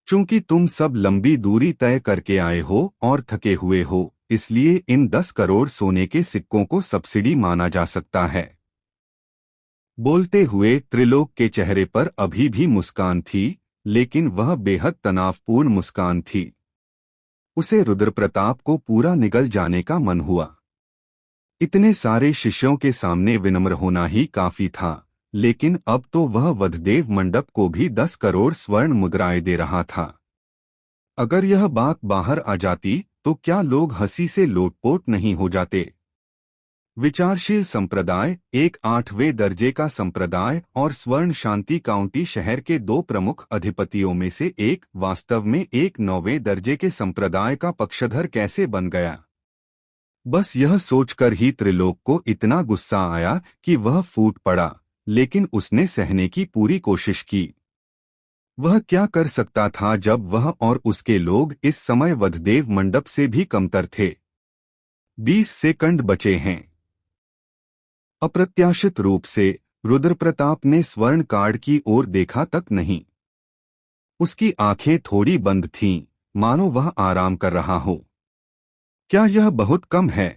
चूंकि तुम सब लंबी दूरी तय करके आए हो और थके हुए हो, इसलिए इन 10 करोड़ सोने के सिक्कों को सब्सिडी माना जा सकता है। बोलते हुए त्रिलोक के चेहरे पर अभी भी मुस्कान थी, लेकिन वह बेहद तनावपूर्ण मुस्कान थी। उसे रुद्रप्रताप को पूरा निगल जाने का मन हुआ। इतने सारे शिष्यों के सामने विनम्र होना ही काफी था, लेकिन अब तो वह वधदेव मंडप को भी 10 करोड़ स्वर्ण मुद्राएं दे रहा था। अगर यह बात बाहर आ जाती तो क्या लोग हंसी से लोटपोट नहीं हो जाते? विचारशील संप्रदाय एक 8वें दर्जे का संप्रदाय और स्वर्ण शांति काउंटी शहर के 2 प्रमुख अधिपतियों में से एक वास्तव में एक 9वें दर्जे के संप्रदाय का पक्षधर कैसे बन गया? बस यह सोचकर ही त्रिलोक को इतना गुस्सा आया कि वह फूट पड़ा, लेकिन उसने सहने की पूरी कोशिश की। वह क्या कर सकता था जब वह और उसके लोग इस समय वधदेव मंडप से भी कमतर थे। 20 सेकंड बचे हैं। अप्रत्याशित रूप से रुद्रप्रताप ने स्वर्ण कार्ड की ओर देखा तक नहीं। उसकी आंखें थोड़ी बंद थीं, मानो वह आराम कर रहा हो। क्या यह बहुत कम है?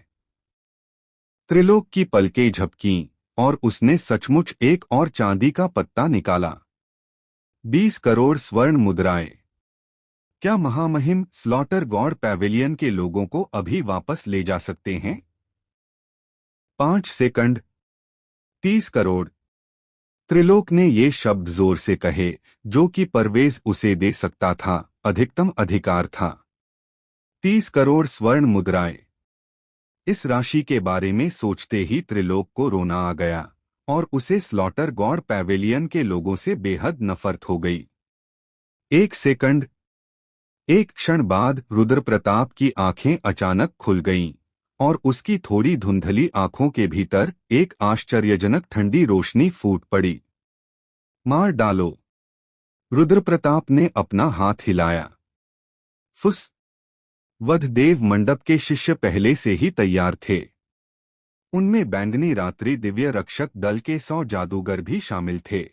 त्रिलोक की पलकें झपकीं और उसने सचमुच एक और चांदी का पत्ता निकाला। 20 करोड़ स्वर्ण मुद्राएं। क्या महामहिम स्लॉटर गॉड पैवेलियन के लोगों को अभी वापस ले जा सकते हैं? 5 सेकंड। 30 करोड़। त्रिलोक ने ये शब्द जोर से कहे, जो कि परवेज उसे दे सकता था, अधिकतम अधिकार था। 30 करोड़ स्वर्ण मुद्राएं। इस राशि के बारे में सोचते ही त्रिलोक को रोना आ गया और उसे स्लॉटर गॉड पैवेलियन के लोगों से बेहद नफरत हो गई। 1 सेकंड। एक क्षण बाद रुद्रप्रताप की आंखें अचानक खुल गईं और उसकी थोड़ी धुंधली आंखों के भीतर एक आश्चर्यजनक ठंडी रोशनी फूट पड़ी। मार डालो। रुद्रप्रताप ने अपना हाथ हिलाया। फुस। वधदेव मंडप के शिष्य पहले से ही तैयार थे। उनमें बैंगनी रात्रि दिव्य रक्षक दल के 100 जादूगर भी शामिल थे।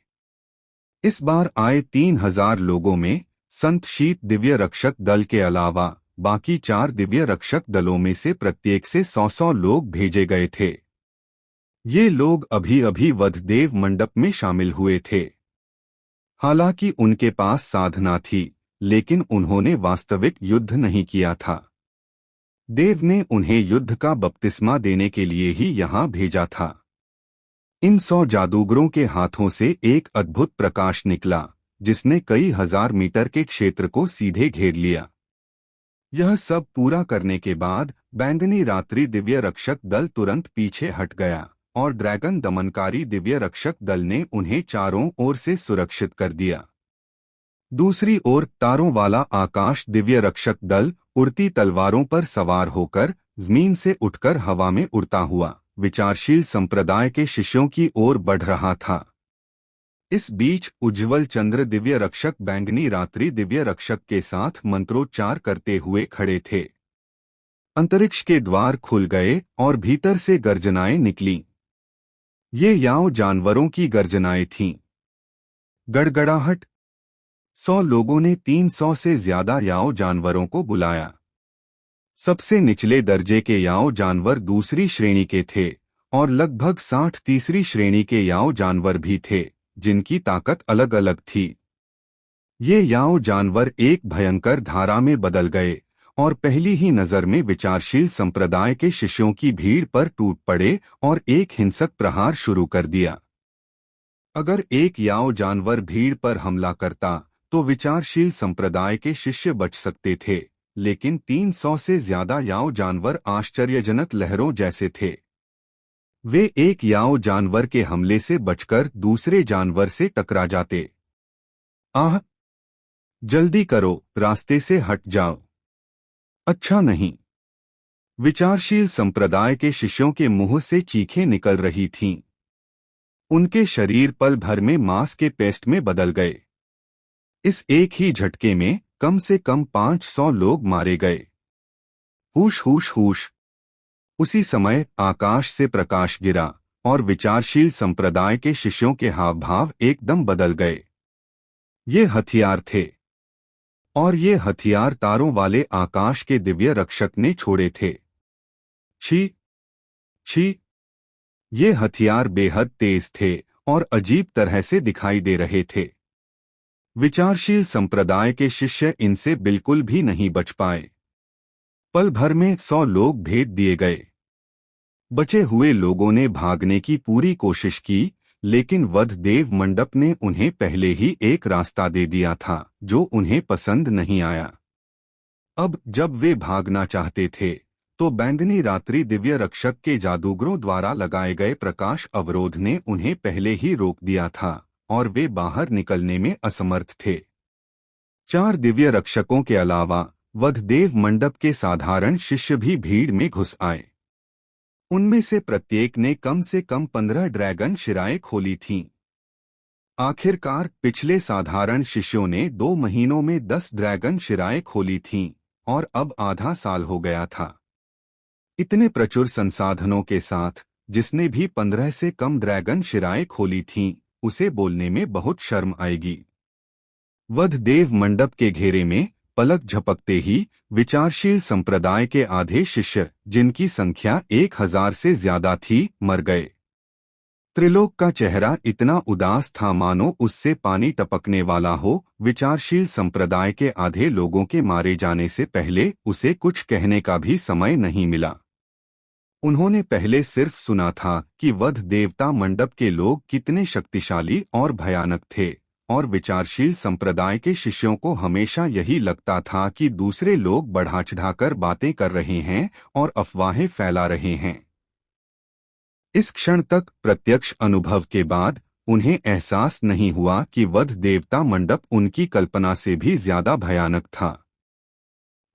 इस बार आए 3000 लोगों में संत शीत दिव्य रक्षक दल के अलावा बाकी 4 दिव्य रक्षक दलों में से प्रत्येक से 100 लोग भेजे गए थे। ये लोग अभी अभी वधदेव मंडप में शामिल हुए थे। हालांकि उनके पास साधना थी, लेकिन उन्होंने वास्तविक युद्ध नहीं किया था। देव ने उन्हें युद्ध का बपतिस्मा देने के लिए ही यहाँ भेजा था। इन 100 जादूगरों के हाथों से एक अद्भुत प्रकाश निकला, जिसने कई हजार मीटर के क्षेत्र को सीधे घेर लिया। यह सब पूरा करने के बाद बैंगनी रात्रि दिव्य रक्षक दल तुरंत पीछे हट गया और ड्रैगन दमनकारी दिव्य रक्षक दल ने उन्हें चारों ओर से सुरक्षित कर दिया। दूसरी ओर तारों वाला आकाश दिव्य रक्षक दल उड़ती तलवारों पर सवार होकर जमीन से उठकर हवा में उड़ता हुआ विचारशील संप्रदाय के शिष्यों की ओर बढ़ रहा था। इस बीच उज्ज्वल चंद्र दिव्य रक्षक बैंगनी रात्रि दिव्य रक्षक के साथ मंत्रोच्चार करते हुए खड़े थे। अंतरिक्ष के द्वार खुल गए और भीतर से गर्जनाएं निकलीं। ये याओ जानवरों की गर्जनाएं थीं। गड़गड़ाहट। 100 लोगों ने 300 से ज्यादा याओ जानवरों को बुलाया। सबसे निचले दर्जे के याओ जानवर दूसरी श्रेणी के थे और लगभग 60 तीसरी श्रेणी के याओ जानवर भी थे, जिनकी ताकत अलग अलग थी। ये याओ जानवर एक भयंकर धारा में बदल गए और पहली ही नजर में विचारशील संप्रदाय के शिष्यों की भीड़ पर टूट पड़े और एक हिंसक प्रहार शुरू कर दिया। अगर एक याओ जानवर भीड़ पर हमला करता तो विचारशील संप्रदाय के शिष्य बच सकते थे, लेकिन 300 से ज्यादा याओ जानवर आश्चर्यजनक लहरों जैसे थे। वे एक याओ जानवर के हमले से बचकर दूसरे जानवर से टकरा जाते। आह! जल्दी करो, रास्ते से हट जाओ। अच्छा नहीं। विचारशील संप्रदाय के शिष्यों के मुंह से चीखें निकल रही थीं। उनके शरीर पल भर में मांस के पेस्ट में बदल गए। इस एक ही झटके में कम से कम 500 लोग मारे गए। हुश हुश हुश। उसी समय आकाश से प्रकाश गिरा और विचारशील संप्रदाय के शिष्यों के हाव भाव एकदम बदल गए। ये हथियार थे और ये हथियार तारों वाले आकाश के दिव्य रक्षक ने छोड़े थे। छी छी। ये हथियार बेहद तेज थे और अजीब तरह से दिखाई दे रहे थे। विचारशील संप्रदाय के शिष्य इनसे बिल्कुल भी नहीं बच पाए। पल भर में 100 लोग भेद दिए गए। बचे हुए लोगों ने भागने की पूरी कोशिश की, लेकिन वधदेव मंडप ने उन्हें पहले ही एक रास्ता दे दिया था जो उन्हें पसंद नहीं आया। अब जब वे भागना चाहते थे तो बैंगनी रात्रि दिव्य रक्षक के जादूगरों द्वारा लगाए गए प्रकाश अवरोध ने उन्हें पहले ही रोक दिया था और वे बाहर निकलने में असमर्थ थे। 4 दिव्य रक्षकों के अलावा वधदेव मंडप के साधारण शिष्य भी भीड़ में घुस आए। उनमें से प्रत्येक ने कम से कम 15 ड्रैगन शिराएं खोली थीं। आखिरकार पिछले साधारण शिष्यों ने 2 महीनों में 10 ड्रैगन शिराएं खोली थीं और अब आधा साल हो गया था। इतने प्रचुर संसाधनों के साथ जिसने भी 15 से कम ड्रैगन शिराएं खोली थीं, उसे बोलने में बहुत शर्म आएगी। वधदेव मंडप के घेरे में पलक झपकते ही विचारशील संप्रदाय के आधे शिष्य, जिनकी संख्या 1000 से ज्यादा थी, मर गए। त्रिलोक का चेहरा इतना उदास था मानो उससे पानी टपकने वाला हो। विचारशील संप्रदाय के आधे लोगों के मारे जाने से पहले उसे कुछ कहने का भी समय नहीं मिला। उन्होंने पहले सिर्फ सुना था कि वध देवता मंडप के लोग कितने शक्तिशाली और भयानक थे, और विचारशील संप्रदाय के शिष्यों को हमेशा यही लगता था कि दूसरे लोग बढ़ा चढ़ाकर बातें कर रहे हैं और अफवाहें फैला रहे हैं। इस क्षण तक प्रत्यक्ष अनुभव के बाद उन्हें एहसास नहीं हुआ कि वध देवता मंडप उनकी कल्पना से भी ज्यादा भयानक था।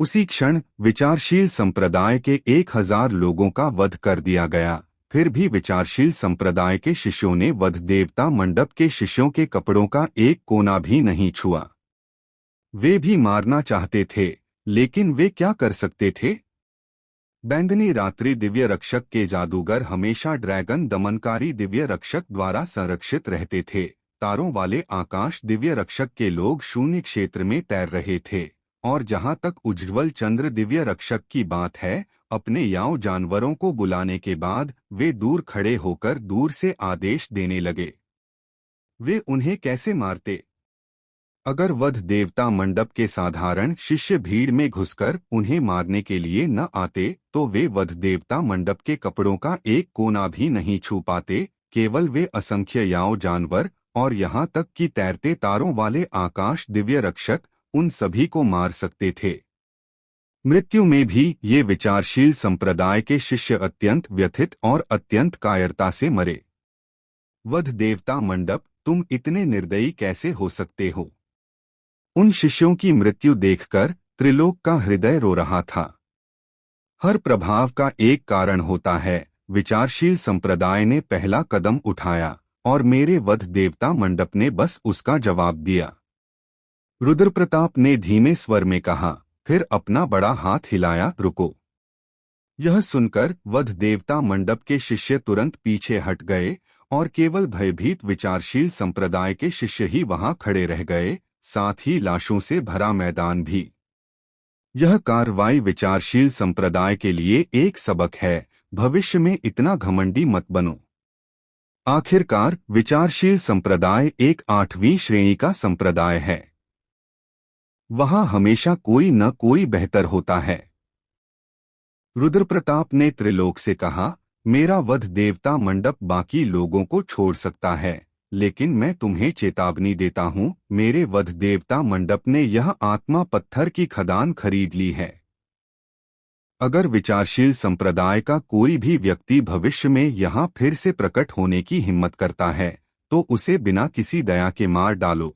उसी क्षण विचारशील संप्रदाय के 1000 लोगों का वध कर दिया गया, फिर भी विचारशील संप्रदाय के शिष्यों ने वध देवता मंडप के शिष्यों के कपड़ों का एक कोना भी नहीं छुआ। वे भी मारना चाहते थे, लेकिन वे क्या कर सकते थे? बैंगनी रात्रि दिव्य रक्षक के जादूगर हमेशा ड्रैगन दमनकारी दिव्य रक्षक द्वारा संरक्षित रहते थे। तारों वाले आकाश दिव्य रक्षक के लोग शून्य क्षेत्र में तैर रहे थे, और जहां तक उज्ज्वल चंद्र दिव्य रक्षक की बात है, अपने याव जानवरों को बुलाने के बाद वे दूर खड़े होकर दूर से आदेश देने लगे। वे उन्हें कैसे मारते? अगर वध देवता मंडप के साधारण शिष्य भीड़ में घुसकर उन्हें मारने के लिए न आते तो वे वध देवता मंडप के कपड़ों का एक कोना भी नहीं छू पाते। केवल वे असंख्य याव जानवर और यहाँ तक कि तैरते तारों वाले आकाश दिव्य रक्षक उन सभी को मार सकते थे। मृत्यु में भी ये विचारशील संप्रदाय के शिष्य अत्यंत व्यथित और अत्यंत कायरता से मरे। वध देवता मंडप, तुम इतने निर्दयी कैसे हो सकते हो? उन शिष्यों की मृत्यु देखकर त्रिलोक का हृदय रो रहा था। हर प्रभाव का एक कारण होता है। विचारशील संप्रदाय ने पहला कदम उठाया और मेरे वध देवता मंडप ने बस उसका जवाब दिया। रुद्रप्रताप ने धीमे स्वर में कहा, फिर अपना बड़ा हाथ हिलाया, रुको। यह सुनकर वध देवता मंडप के शिष्य तुरंत पीछे हट गए और केवल भयभीत विचारशील संप्रदाय के शिष्य ही वहां खड़े रह गए, साथ ही लाशों से भरा मैदान भी। यह कार्रवाई विचारशील संप्रदाय के लिए एक सबक है, भविष्य में इतना घमंडी मत बनो। आखिरकार विचारशील संप्रदाय एक 8वीं श्रेणी का संप्रदाय है। वहां हमेशा कोई न कोई बेहतर होता है। रुद्रप्रताप ने त्रिलोक से कहा, मेरा वध देवता मंडप बाकी लोगों को छोड़ सकता है, लेकिन मैं तुम्हें चेतावनी देता हूँ, मेरे वध देवता मंडप ने यह आत्मा पत्थर की खदान खरीद ली है। अगर विचारशील संप्रदाय का कोई भी व्यक्ति भविष्य में यहाँ फिर से प्रकट होने की हिम्मत करता है, तो उसे बिना किसी दया के मार डालो।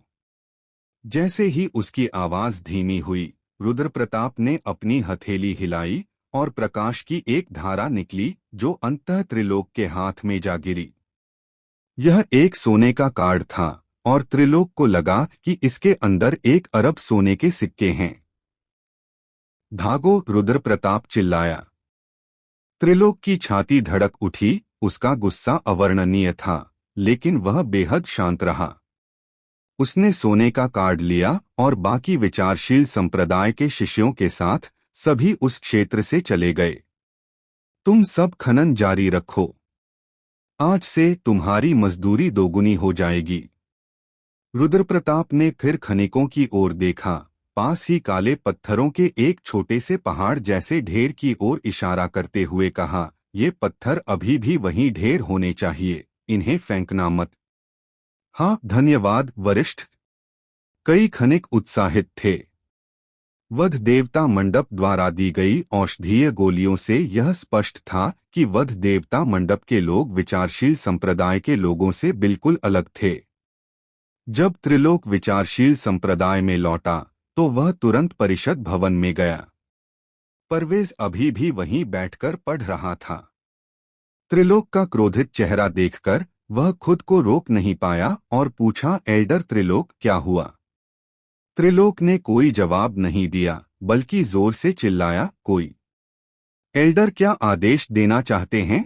जैसे ही उसकी आवाज धीमी हुई, रुद्रप्रताप ने अपनी हथेली हिलाई और प्रकाश की एक धारा निकली जो अंततः त्रिलोक के हाथ में जा गिरी। यह एक सोने का कार्ड था और त्रिलोक को लगा कि इसके अंदर 1 अरब सोने के सिक्के हैं। भागो, रुद्रप्रताप चिल्लाया। त्रिलोक की छाती धड़क उठी। उसका गुस्सा अवर्णनीय था, लेकिन वह बेहद शांत रहा। उसने सोने का कार्ड लिया और बाकी विचारशील संप्रदाय के शिष्यों के साथ सभी उस क्षेत्र से चले गए। तुम सब खनन जारी रखो, आज से तुम्हारी मजदूरी दोगुनी हो जाएगी। रुद्रप्रताप ने फिर खनिकों की ओर देखा। पास ही काले पत्थरों के एक छोटे से पहाड़ जैसे ढेर की ओर इशारा करते हुए कहा, ये पत्थर अभी भी वहीं ढेर होने चाहिए, इन्हें फेंकना मत। हाँ धन्यवाद वरिष्ठ। कई खनिक उत्साहित थे। वध देवता मंडप द्वारा दी गई औषधीय गोलियों से यह स्पष्ट था कि वध देवता मंडप के लोग विचारशील संप्रदाय के लोगों से बिल्कुल अलग थे। जब त्रिलोक विचारशील संप्रदाय में लौटा तो वह तुरंत परिषद भवन में गया। परवेज अभी भी वहीं बैठकर पढ़ रहा था। त्रिलोक का क्रोधित चेहरा देखकर वह खुद को रोक नहीं पाया और पूछा, एल्डर त्रिलोक, क्या हुआ? त्रिलोक ने कोई जवाब नहीं दिया, बल्कि जोर से चिल्लाया, कोई। एल्डर, क्या आदेश देना चाहते हैं?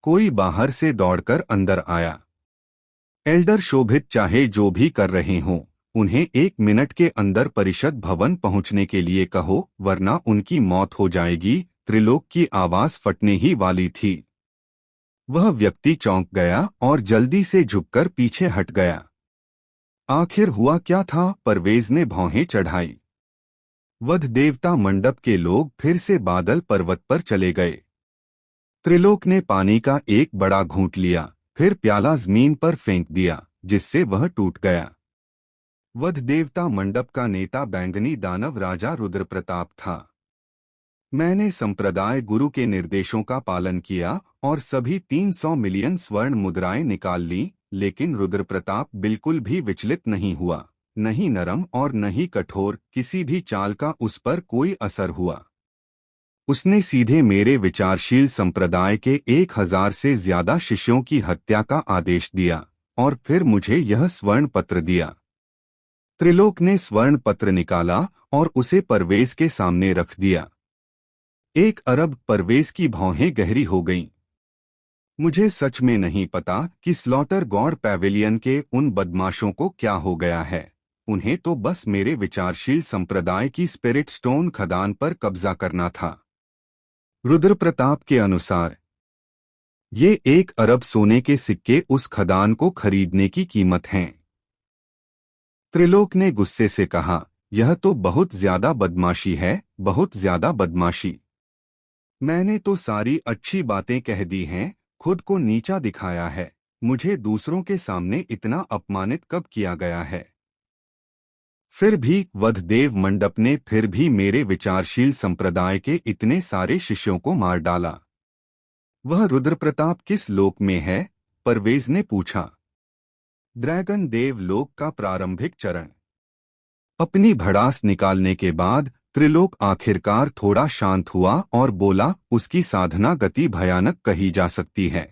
कोई बाहर से दौड़कर अंदर आया। एल्डर शोभित, चाहे जो भी कर रहे हों, उन्हें 1 मिनट के अंदर परिषद भवन पहुंचने के लिए कहो, वरना उनकी मौत हो जाएगी। त्रिलोक की आवाज फटने ही वाली थी। वह व्यक्ति चौंक गया और जल्दी से झुककर पीछे हट गया। आखिर हुआ क्या था? परवेज ने भौहें चढ़ाई। वध देवता मंडप के लोग फिर से बादल पर्वत पर चले गए। त्रिलोक ने पानी का एक बड़ा घूंट लिया, फिर प्याला जमीन पर फेंक दिया, जिससे वह टूट गया। वध देवता मंडप का नेता बैंगनी दानव राजा रुद्रप्रताप था। मैंने संप्रदाय गुरु के निर्देशों का पालन किया और सभी 300 मिलियन स्वर्ण मुद्राएं निकाल ली, लेकिन रुद्रप्रताप बिल्कुल भी विचलित नहीं हुआ। नहीं नरम और नहीं कठोर, किसी भी चाल का उस पर कोई असर हुआ। उसने सीधे मेरे विचारशील संप्रदाय के 1000 से ज्यादा शिष्यों की हत्या का आदेश दिया और फिर मुझे यह स्वर्ण पत्र दिया। त्रिलोक ने स्वर्ण पत्र निकाला और उसे परवेज के सामने रख दिया। 1 अरब परवेज की भौहें गहरी हो गईं। मुझे सच में नहीं पता कि स्लॉटर गॉड पैवेलियन के उन बदमाशों को क्या हो गया है। उन्हें तो बस मेरे विचारशील संप्रदाय की स्पिरिट स्टोन खदान पर कब्जा करना था। रुद्रप्रताप के अनुसार ये 1 अरब सोने के सिक्के उस खदान को खरीदने की कीमत हैं। त्रिलोक ने गुस्से से कहा, यह तो बहुत ज्यादा बदमाशी है, बहुत ज्यादा बदमाशी। मैंने तो सारी अच्छी बातें कह दी हैं, खुद को नीचा दिखाया है। मुझे दूसरों के सामने इतना अपमानित कब किया गया है? फिर भी वधदेव मंडप ने फिर भी मेरे विचारशील संप्रदाय के इतने सारे शिष्यों को मार डाला। वह रुद्रप्रताप किस लोक में है? परवेज ने पूछा। ड्रैगन देव लोक का प्रारंभिक चरण। अपनी भड़ास निकालने के बाद त्रिलोक आखिरकार थोड़ा शांत हुआ और बोला, उसकी साधना गति भयानक कही जा सकती है।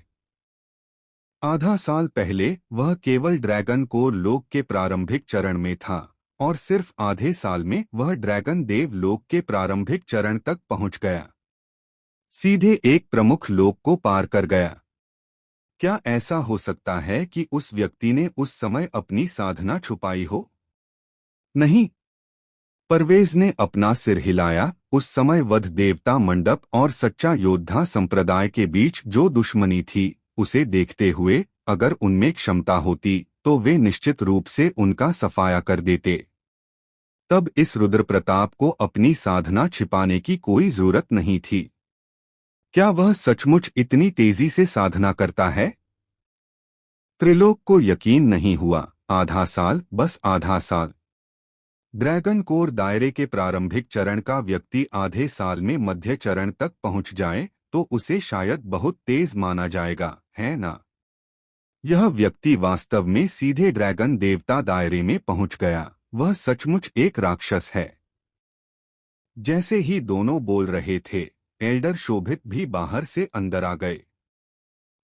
आधा साल पहले वह केवल ड्रैगन कोर लोक के प्रारंभिक चरण में था और सिर्फ आधे साल में वह ड्रैगन देव लोक के प्रारंभिक चरण तक पहुंच गया। सीधे एक प्रमुख लोक को पार कर गया। क्या ऐसा हो सकता है कि उस व्यक्ति ने उस समय अपनी साधना छुपाई हो? नहीं। परवेज ने अपना सिर हिलाया। उस समय वध देवता मंडप और सच्चा योद्धा संप्रदाय के बीच जो दुश्मनी थी, उसे देखते हुए अगर उनमें क्षमता होती तो वे निश्चित रूप से उनका सफाया कर देते। तब इस रुद्रप्रताप को अपनी साधना छिपाने की कोई जरूरत नहीं थी। क्या वह सचमुच इतनी तेजी से साधना करता है? त्रिलोक को यकीन नहीं हुआ। आधा साल, बस आधा साल। ड्रैगन कोर दायरे के प्रारंभिक चरण का व्यक्ति आधे साल में मध्य चरण तक पहुंच जाए तो उसे शायद बहुत तेज माना जाएगा, है ना? यह व्यक्ति वास्तव में सीधे ड्रैगन देवता दायरे में पहुंच गया। वह सचमुच एक राक्षस है। जैसे ही दोनों बोल रहे थे, एल्डर शोभित भी बाहर से अंदर आ गए।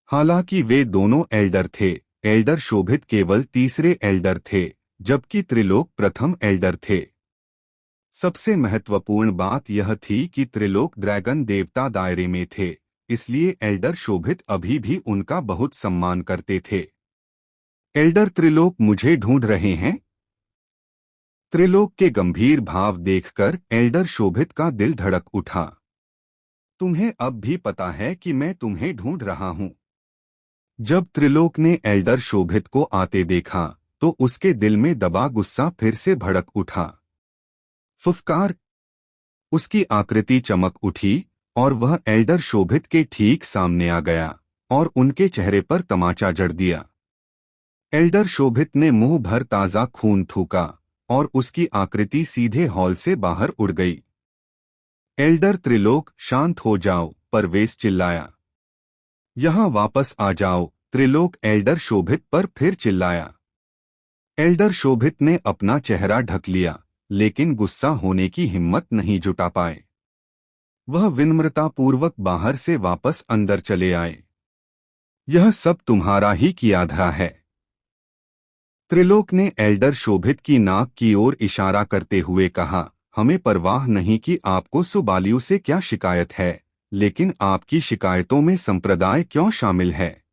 हालांकि वे दोनों एल्डर थे, एल्डर शोभित केवल तीसरे एल्डर थे, जबकि त्रिलोक प्रथम एल्डर थे। सबसे महत्वपूर्ण बात यह थी कि त्रिलोक ड्रैगन देवता दायरे में थे, इसलिए एल्डर शोभित अभी भी उनका बहुत सम्मान करते थे। एल्डर त्रिलोक मुझे ढूंढ रहे हैं? त्रिलोक के गंभीर भाव देखकर एल्डर शोभित का दिल धड़क उठा। तुम्हें अब भी पता है कि मैं तुम्हें ढूंढ रहा हूं। जब त्रिलोक ने एल्डर शोभित को आते देखा तो उसके दिल में दबा गुस्सा फिर से भड़क उठा। फुफकार! उसकी आकृति चमक उठी और वह एल्डर शोभित के ठीक सामने आ गया और उनके चेहरे पर तमाचा जड़ दिया। एल्डर शोभित ने मुंह भर ताजा खून थूका और उसकी आकृति सीधे हॉल से बाहर उड़ गई। एल्डर त्रिलोक, शांत हो जाओ, परवेज चिल्लाया। यहां वापस आ जाओ, त्रिलोक एल्डर शोभित पर फिर चिल्लाया। एल्डर शोभित ने अपना चेहरा ढक लिया, लेकिन गुस्सा होने की हिम्मत नहीं जुटा पाए। वह विनम्रतापूर्वक बाहर से वापस अंदर चले आए। यह सब तुम्हारा ही किया धरा है। त्रिलोक ने एल्डर शोभित की नाक की ओर इशारा करते हुए कहा, हमें परवाह नहीं कि आपको सुबालियू से क्या शिकायत है, लेकिन आपकी शिकायतों में संप्रदाय क्यों शामिल है?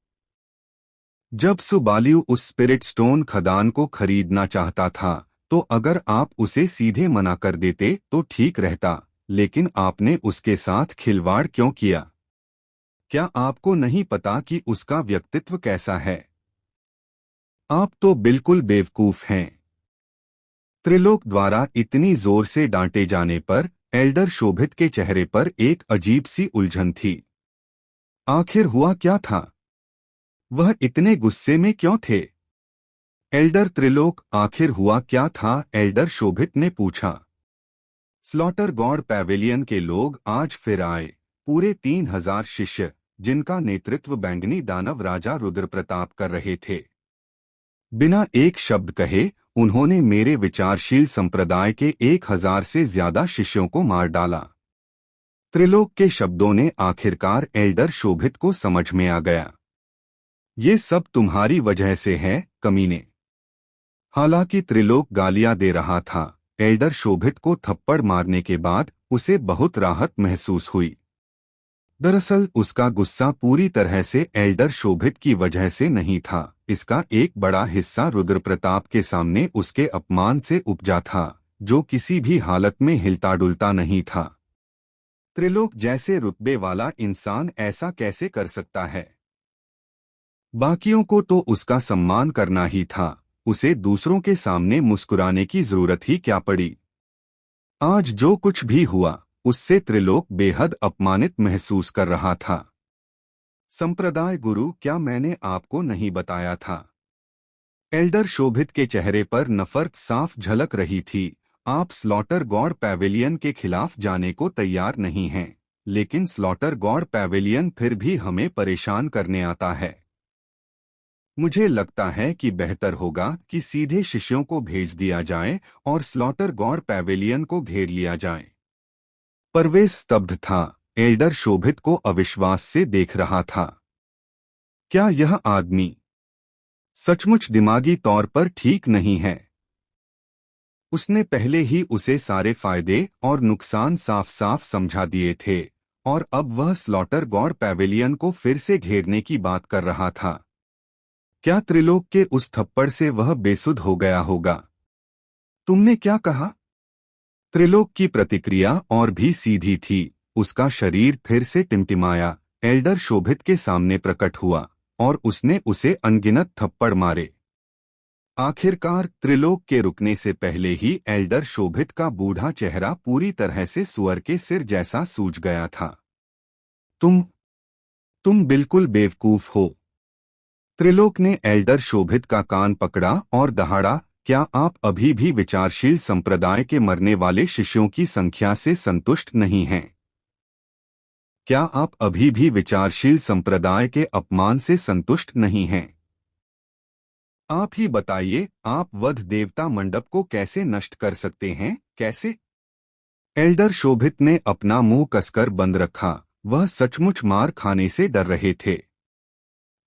जब सुबालियू उस स्पिरिट स्टोन खदान को खरीदना चाहता था तो अगर आप उसे सीधे मना कर देते तो ठीक रहता, लेकिन आपने उसके साथ खिलवाड़ क्यों किया? क्या आपको नहीं पता कि उसका व्यक्तित्व कैसा है? आप तो बिल्कुल बेवकूफ हैं। त्रिलोक द्वारा इतनी जोर से डांटे जाने पर एल्डर शोभित के चेहरे पर एक अजीब सी उलझन थी। आखिर हुआ क्या था? वह इतने गुस्से में क्यों थे? एल्डर त्रिलोक, आखिर हुआ क्या था? एल्डर शोभित ने पूछा। स्लॉटर गॉड पैवेलियन के लोग आज फिर आए, पूरे 3000 शिष्य, जिनका नेतृत्व बैंगनी दानव राजा रुद्रप्रताप कर रहे थे। बिना एक शब्द कहे उन्होंने मेरे विचारशील संप्रदाय के 1000 से ज्यादा शिष्यों को मार डाला। त्रिलोक के शब्दों ने आखिरकार एल्डर शोभित को समझ में आ गया। ये सब तुम्हारी वजह से है, कमीने। हालांकि त्रिलोक गालियां दे रहा था, एल्डर शोभित को थप्पड़ मारने के बाद उसे बहुत राहत महसूस हुई। दरअसल उसका गुस्सा पूरी तरह से एल्डर शोभित की वजह से नहीं था, इसका एक बड़ा हिस्सा रुद्र प्रताप के सामने उसके अपमान से उपजा था, जो किसी भी हालत में हिलता डुलता नहीं था। त्रिलोक जैसे रुतबे वाला इंसान ऐसा कैसे कर सकता है? बाकियों को तो उसका सम्मान करना ही था, उसे दूसरों के सामने मुस्कुराने की जरूरत ही क्या पड़ी। आज जो कुछ भी हुआ उससे त्रिलोक बेहद अपमानित महसूस कर रहा था। संप्रदाय गुरु, क्या मैंने आपको नहीं बताया था? एल्डर शोभित के चेहरे पर नफरत साफ झलक रही थी। आप स्लॉटर गॉड पैवेलियन के खिलाफ जाने को तैयार नहीं हैं, लेकिन स्लॉटर गॉड पैवेलियन फिर भी हमें परेशान करने आता है। मुझे लगता है कि बेहतर होगा कि सीधे शिष्यों को भेज दिया जाए और स्लॉटर गॉड पैवेलियन को घेर लिया जाए। परवेज स्तब्ध था, एल्डर शोभित को अविश्वास से देख रहा था। क्या यह आदमी सचमुच दिमागी तौर पर ठीक नहीं है? उसने पहले ही उसे सारे फायदे और नुकसान साफ साफ समझा दिए थे, और अब वह स्लॉटर गॉड पैवेलियन को फिर से घेरने की बात कर रहा था। क्या त्रिलोक के उस थप्पड़ से वह बेसुध हो गया होगा? तुमने क्या कहा? त्रिलोक की प्रतिक्रिया और भी सीधी थी, उसका शरीर फिर से टिमटिमाया, एल्डर शोभित के सामने प्रकट हुआ और उसने उसे अनगिनत थप्पड़ मारे। आखिरकार त्रिलोक के रुकने से पहले ही एल्डर शोभित का बूढ़ा चेहरा पूरी तरह से सुअर के सिर जैसा सूज गया था। तुम बिल्कुल बेवकूफ हो। त्रिलोक ने एल्डर शोभित का कान पकड़ा और दहाड़ा, क्या आप अभी भी विचारशील संप्रदाय के मरने वाले शिष्यों की संख्या से संतुष्ट नहीं हैं? क्या आप अभी भी विचारशील संप्रदाय के अपमान से संतुष्ट नहीं हैं? आप ही बताइए, आप वध देवता मंडप को कैसे नष्ट कर सकते हैं? कैसे? एल्डर शोभित ने अपना मुंह कसकर बंद रखा, वह सचमुच मार खाने से डर रहे थे।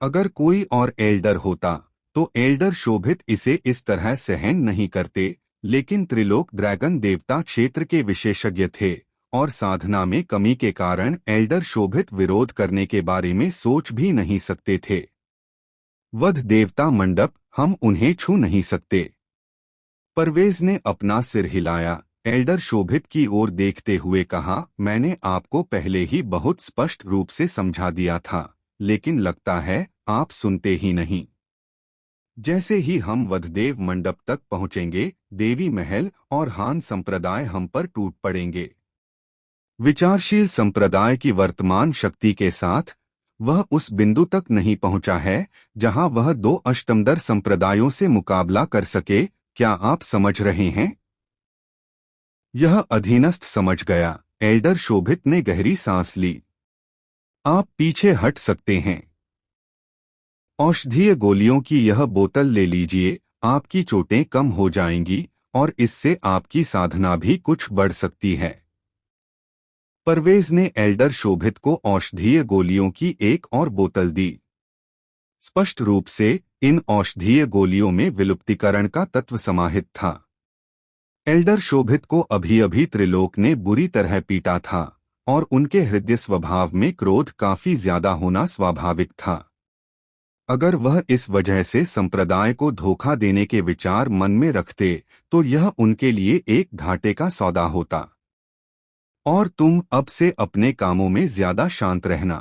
अगर कोई और एल्डर होता तो एल्डर शोभित इसे इस तरह सहन नहीं करते, लेकिन त्रिलोक ड्रैगन देवता क्षेत्र के विशेषज्ञ थे और साधना में कमी के कारण एल्डर शोभित विरोध करने के बारे में सोच भी नहीं सकते थे। वध देवता मंडप, हम उन्हें छू नहीं सकते। परवेज ने अपना सिर हिलाया, एल्डर शोभित की ओर देखते हुए कहा, मैंने आपको पहले ही बहुत स्पष्ट रूप से समझा दिया था, लेकिन लगता है आप सुनते ही नहीं। जैसे ही हम वधदेव मंडप तक पहुंचेंगे, देवी महल और हान संप्रदाय हम पर टूट पड़ेंगे। विचारशील संप्रदाय की वर्तमान शक्ति के साथ वह उस बिंदु तक नहीं पहुंचा है जहां वह दो अष्टमदर संप्रदायों से मुकाबला कर सके। क्या आप समझ रहे हैं? यह अधीनस्थ समझ गया। एल्डर शोभित ने गहरी सांस ली। आप पीछे हट सकते हैं। औषधीय गोलियों की यह बोतल ले लीजिए, आपकी चोटें कम हो जाएंगी और इससे आपकी साधना भी कुछ बढ़ सकती है। परवेज ने एल्डर शोभित को औषधीय गोलियों की एक और बोतल दी। स्पष्ट रूप से इन औषधीय गोलियों में विलुप्तीकरण का तत्व समाहित था। एल्डर शोभित को अभी अभी त्रिलोक ने बुरी तरह पीटा था और उनके हृदय स्वभाव में क्रोध काफी ज्यादा होना स्वाभाविक था। अगर वह इस वजह से संप्रदाय को धोखा देने के विचार मन में रखते तो यह उनके लिए एक घाटे का सौदा होता। और तुम अब से अपने कामों में ज्यादा शांत रहना।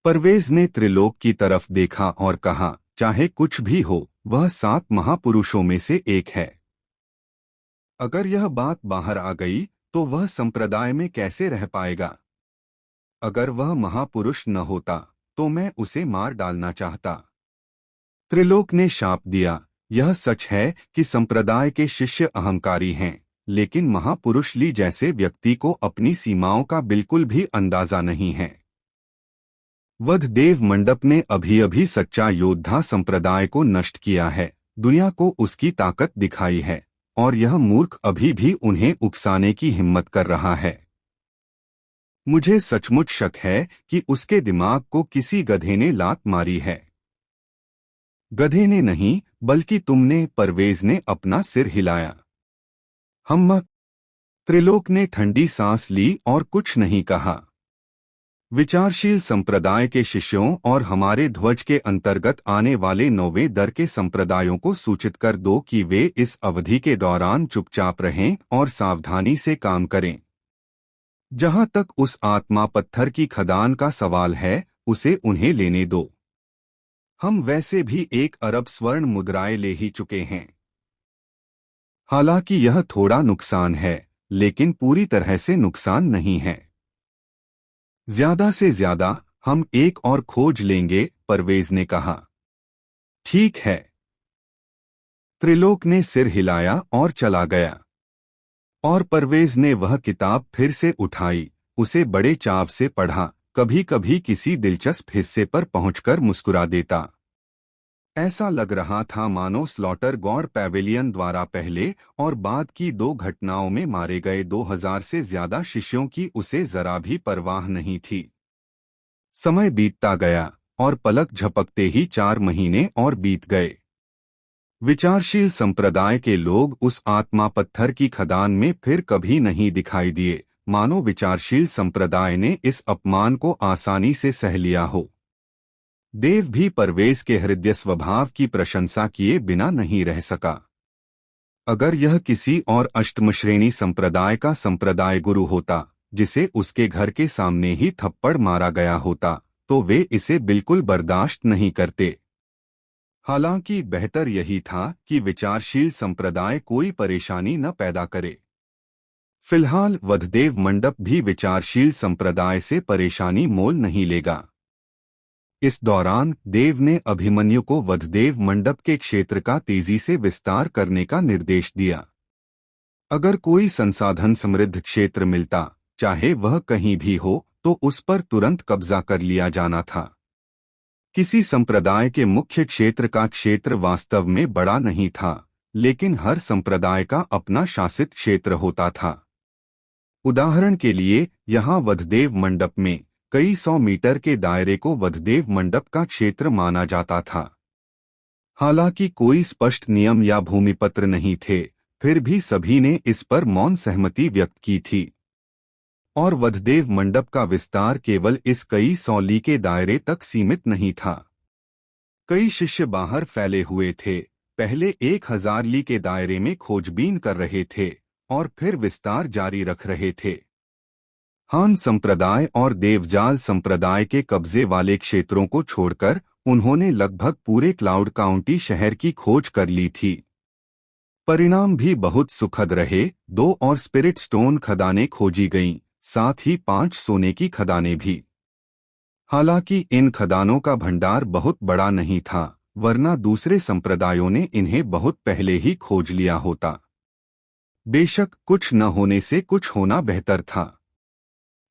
परवेज ने त्रिलोक की तरफ देखा और कहा, चाहे कुछ भी हो, वह 7 महापुरुषों में से एक है। अगर यह बात बाहर आ गई तो वह संप्रदाय में कैसे रह पाएगा? अगर वह महापुरुष न होता तो मैं उसे मार डालना चाहता। त्रिलोक ने शाप दिया, यह सच है कि संप्रदाय के शिष्य अहंकारी हैं, लेकिन महापुरुष ली जैसे व्यक्ति को अपनी सीमाओं का बिल्कुल भी अंदाजा नहीं है। वधदेव मंडप ने अभी अभी सच्चा योद्धा संप्रदाय को नष्ट किया है, दुनिया को उसकी ताकत दिखाई है, और यह मूर्ख अभी भी उन्हें उकसाने की हिम्मत कर रहा है। मुझे सचमुच शक है कि उसके दिमाग को किसी गधे ने लात मारी है। गधे ने नहीं, बल्कि तुमने, परवेज ने अपना सिर हिलाया। हम। त्रिलोक ने ठंडी सांस ली और कुछ नहीं कहा। विचारशील संप्रदाय के शिष्यों और हमारे ध्वज के अंतर्गत आने वाले 9वें दर के संप्रदायों को सूचित कर दो कि वे इस अवधि के दौरान चुपचाप रहें और सावधानी से काम करें। जहां तक उस आत्मा पत्थर की खदान का सवाल है, उसे उन्हें लेने दो। हम वैसे भी 1 अरब स्वर्ण मुद्राएं ले ही चुके हैं। हालांकि यह थोड़ा नुकसान है, लेकिन पूरी तरह से नुकसान नहीं है। ज्यादा से ज्यादा हम एक और खोज लेंगे, परवेज ने कहा। ठीक है। त्रिलोक ने सिर हिलाया और चला गया। और परवेज ने वह किताब फिर से उठाई, उसे बड़े चाव से पढ़ा, कभी कभी किसी दिलचस्प हिस्से पर पहुंचकर मुस्कुरा देता। ऐसा लग रहा था मानो स्लॉटर गॉड पैवेलियन द्वारा पहले और बाद की 2 घटनाओं में मारे गए 2000 से ज्यादा शिष्यों की उसे जरा भी परवाह नहीं थी। समय बीतता गया और पलक झपकते ही 4 महीने और बीत गए। विचारशील संप्रदाय के लोग उस आत्मा पत्थर की खदान में फिर कभी नहीं दिखाई दिए, मानो विचारशील संप्रदाय ने इस अपमान को आसानी से सह लिया हो। देव भी परवेज के हृदय स्वभाव की प्रशंसा किए बिना नहीं रह सका। अगर यह किसी और अष्टम श्रेणी संप्रदाय का संप्रदाय गुरु होता, जिसे उसके घर के सामने ही थप्पड़ मारा गया होता, तो वे इसे बिल्कुल बर्दाश्त नहीं करते। हालांकि बेहतर यही था कि विचारशील संप्रदाय कोई परेशानी न पैदा करे। फिलहाल वधदेव मंडप भी विचारशील संप्रदाय से परेशानी मोल नहीं लेगा। इस दौरान देव ने अभिमन्यु को वधदेव मंडप के क्षेत्र का तेजी से विस्तार करने का निर्देश दिया। अगर कोई संसाधन समृद्ध क्षेत्र मिलता, चाहे वह कहीं भी हो, तो उस पर तुरंत कब्जा कर लिया जाना था। किसी संप्रदाय के मुख्य क्षेत्र का क्षेत्र वास्तव में बड़ा नहीं था, लेकिन हर संप्रदाय का अपना शासित क्षेत्र होता था। उदाहरण के लिए, यहाँ वधदेव मंडप में कई 100 मीटर के दायरे को वधदेव मंडप का क्षेत्र माना जाता था। हालांकि कोई स्पष्ट नियम या भूमिपत्र नहीं थे, फिर भी सभी ने इस पर मौन सहमति व्यक्त की थी। और वधदेव मंडप का विस्तार केवल इस कई 100 ली के दायरे तक सीमित नहीं था। कई शिष्य बाहर फैले हुए थे, पहले 1000 ली के दायरे में खोजबीन कर रहे थे और फिर विस्तार जारी रख रहे थे। हान संप्रदाय और देवजाल संप्रदाय के कब्जे वाले क्षेत्रों को छोड़कर उन्होंने लगभग पूरे क्लाउड काउंटी शहर की खोज कर ली थी। परिणाम भी बहुत सुखद रहे। 2 और स्पिरिट स्टोन खदानें खोजी गईं, साथ ही 5 सोने की खदानें भी। हालांकि इन खदानों का भंडार बहुत बड़ा नहीं था, वरना दूसरे संप्रदायों ने इन्हें बहुत पहले ही खोज लिया होता। बेशक कुछ न होने से कुछ होना बेहतर था।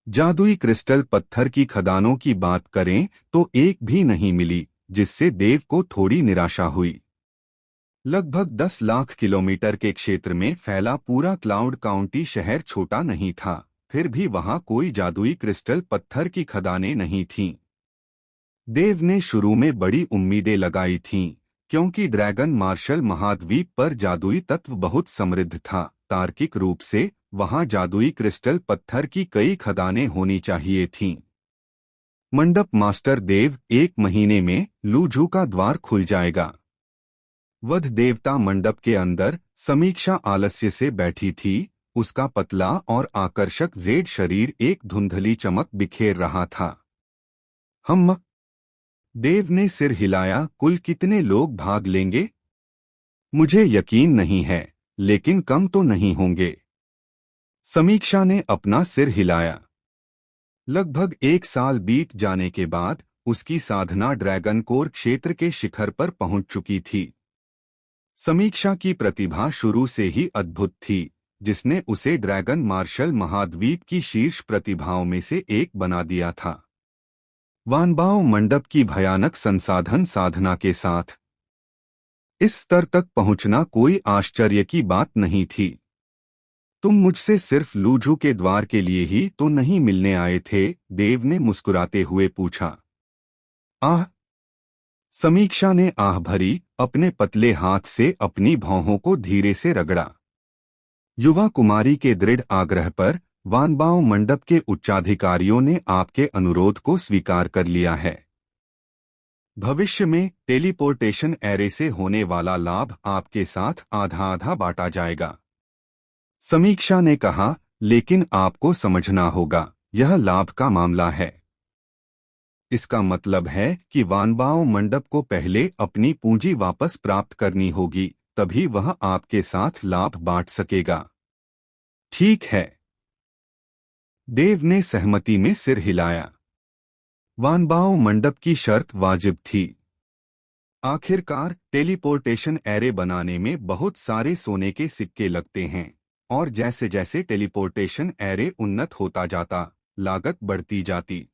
जादुई क्रिस्टल पत्थर की खदानों की बात करें तो एक भी नहीं मिली, जिससे देव को थोड़ी निराशा हुई। लगभग 10 लाख किलोमीटर के क्षेत्र में फैला पूरा क्लाउड काउंटी शहर छोटा नहीं था, फिर भी वहां कोई जादुई क्रिस्टल पत्थर की खदानें नहीं थीं। देव ने शुरू में बड़ी उम्मीदें लगाई थीं, क्योंकि ड्रैगन मार्शल महाद्वीप पर जादुई तत्व बहुत समृद्ध था। तार्किक रूप से वहां जादुई क्रिस्टल पत्थर की कई खदानें होनी चाहिए थीं। मंडप मास्टर देव, 1 महीने में लूझू का द्वार खुल जाएगा। वध देवता मंडप के अंदर समीक्षा आलस्य से बैठी थी। उसका पतला और आकर्षक जेड शरीर एक धुंधली चमक बिखेर रहा था। हम। देव ने सिर हिलाया। कुल कितने लोग भाग लेंगे? मुझे यकीन नहीं है, लेकिन कम तो नहीं होंगे। समीक्षा ने अपना सिर हिलाया। लगभग 1 साल बीत जाने के बाद उसकी साधना ड्रैगन कोर क्षेत्र के शिखर पर पहुंच चुकी थी। समीक्षा की प्रतिभा शुरू से ही अद्भुत थी, जिसने उसे ड्रैगन मार्शल महाद्वीप की शीर्ष प्रतिभाओं में से एक बना दिया था। वानबाओ मंडप की भयानक संसाधन साधना के साथ इस स्तर तक पहुंचना कोई आश्चर्य की बात नहीं थी। तुम मुझसे सिर्फ लूजू के द्वार के लिए ही तो नहीं मिलने आए थे? देव ने मुस्कुराते हुए पूछा। आह! समीक्षा ने आह भरी, अपने पतले हाथ से अपनी भौहों को धीरे से रगड़ा। युवा कुमारी के दृढ़ आग्रह पर वानबाओ मंडप के उच्चाधिकारियों ने आपके अनुरोध को स्वीकार कर लिया है। भविष्य में टेलीपोर्टेशन एरे से होने वाला लाभ आपके साथ आधा आधा बांटा जाएगा। समीक्षा ने कहा, लेकिन आपको समझना होगा, यह लाभ का मामला है। इसका मतलब है कि वानबाओ मंडप को पहले अपनी पूंजी वापस प्राप्त करनी होगी, तभी वह आपके साथ लाभ बांट सकेगा। ठीक है। देव ने सहमति में सिर हिलाया। वानबाओ मंडप की शर्त वाजिब थी। आखिरकार टेलीपोर्टेशन एरे बनाने में बहुत सारे सोने के सिक्के लगते हैं, और जैसे जैसे टेलीपोर्टेशन एरे उन्नत होता जाता, लागत बढ़ती जाती।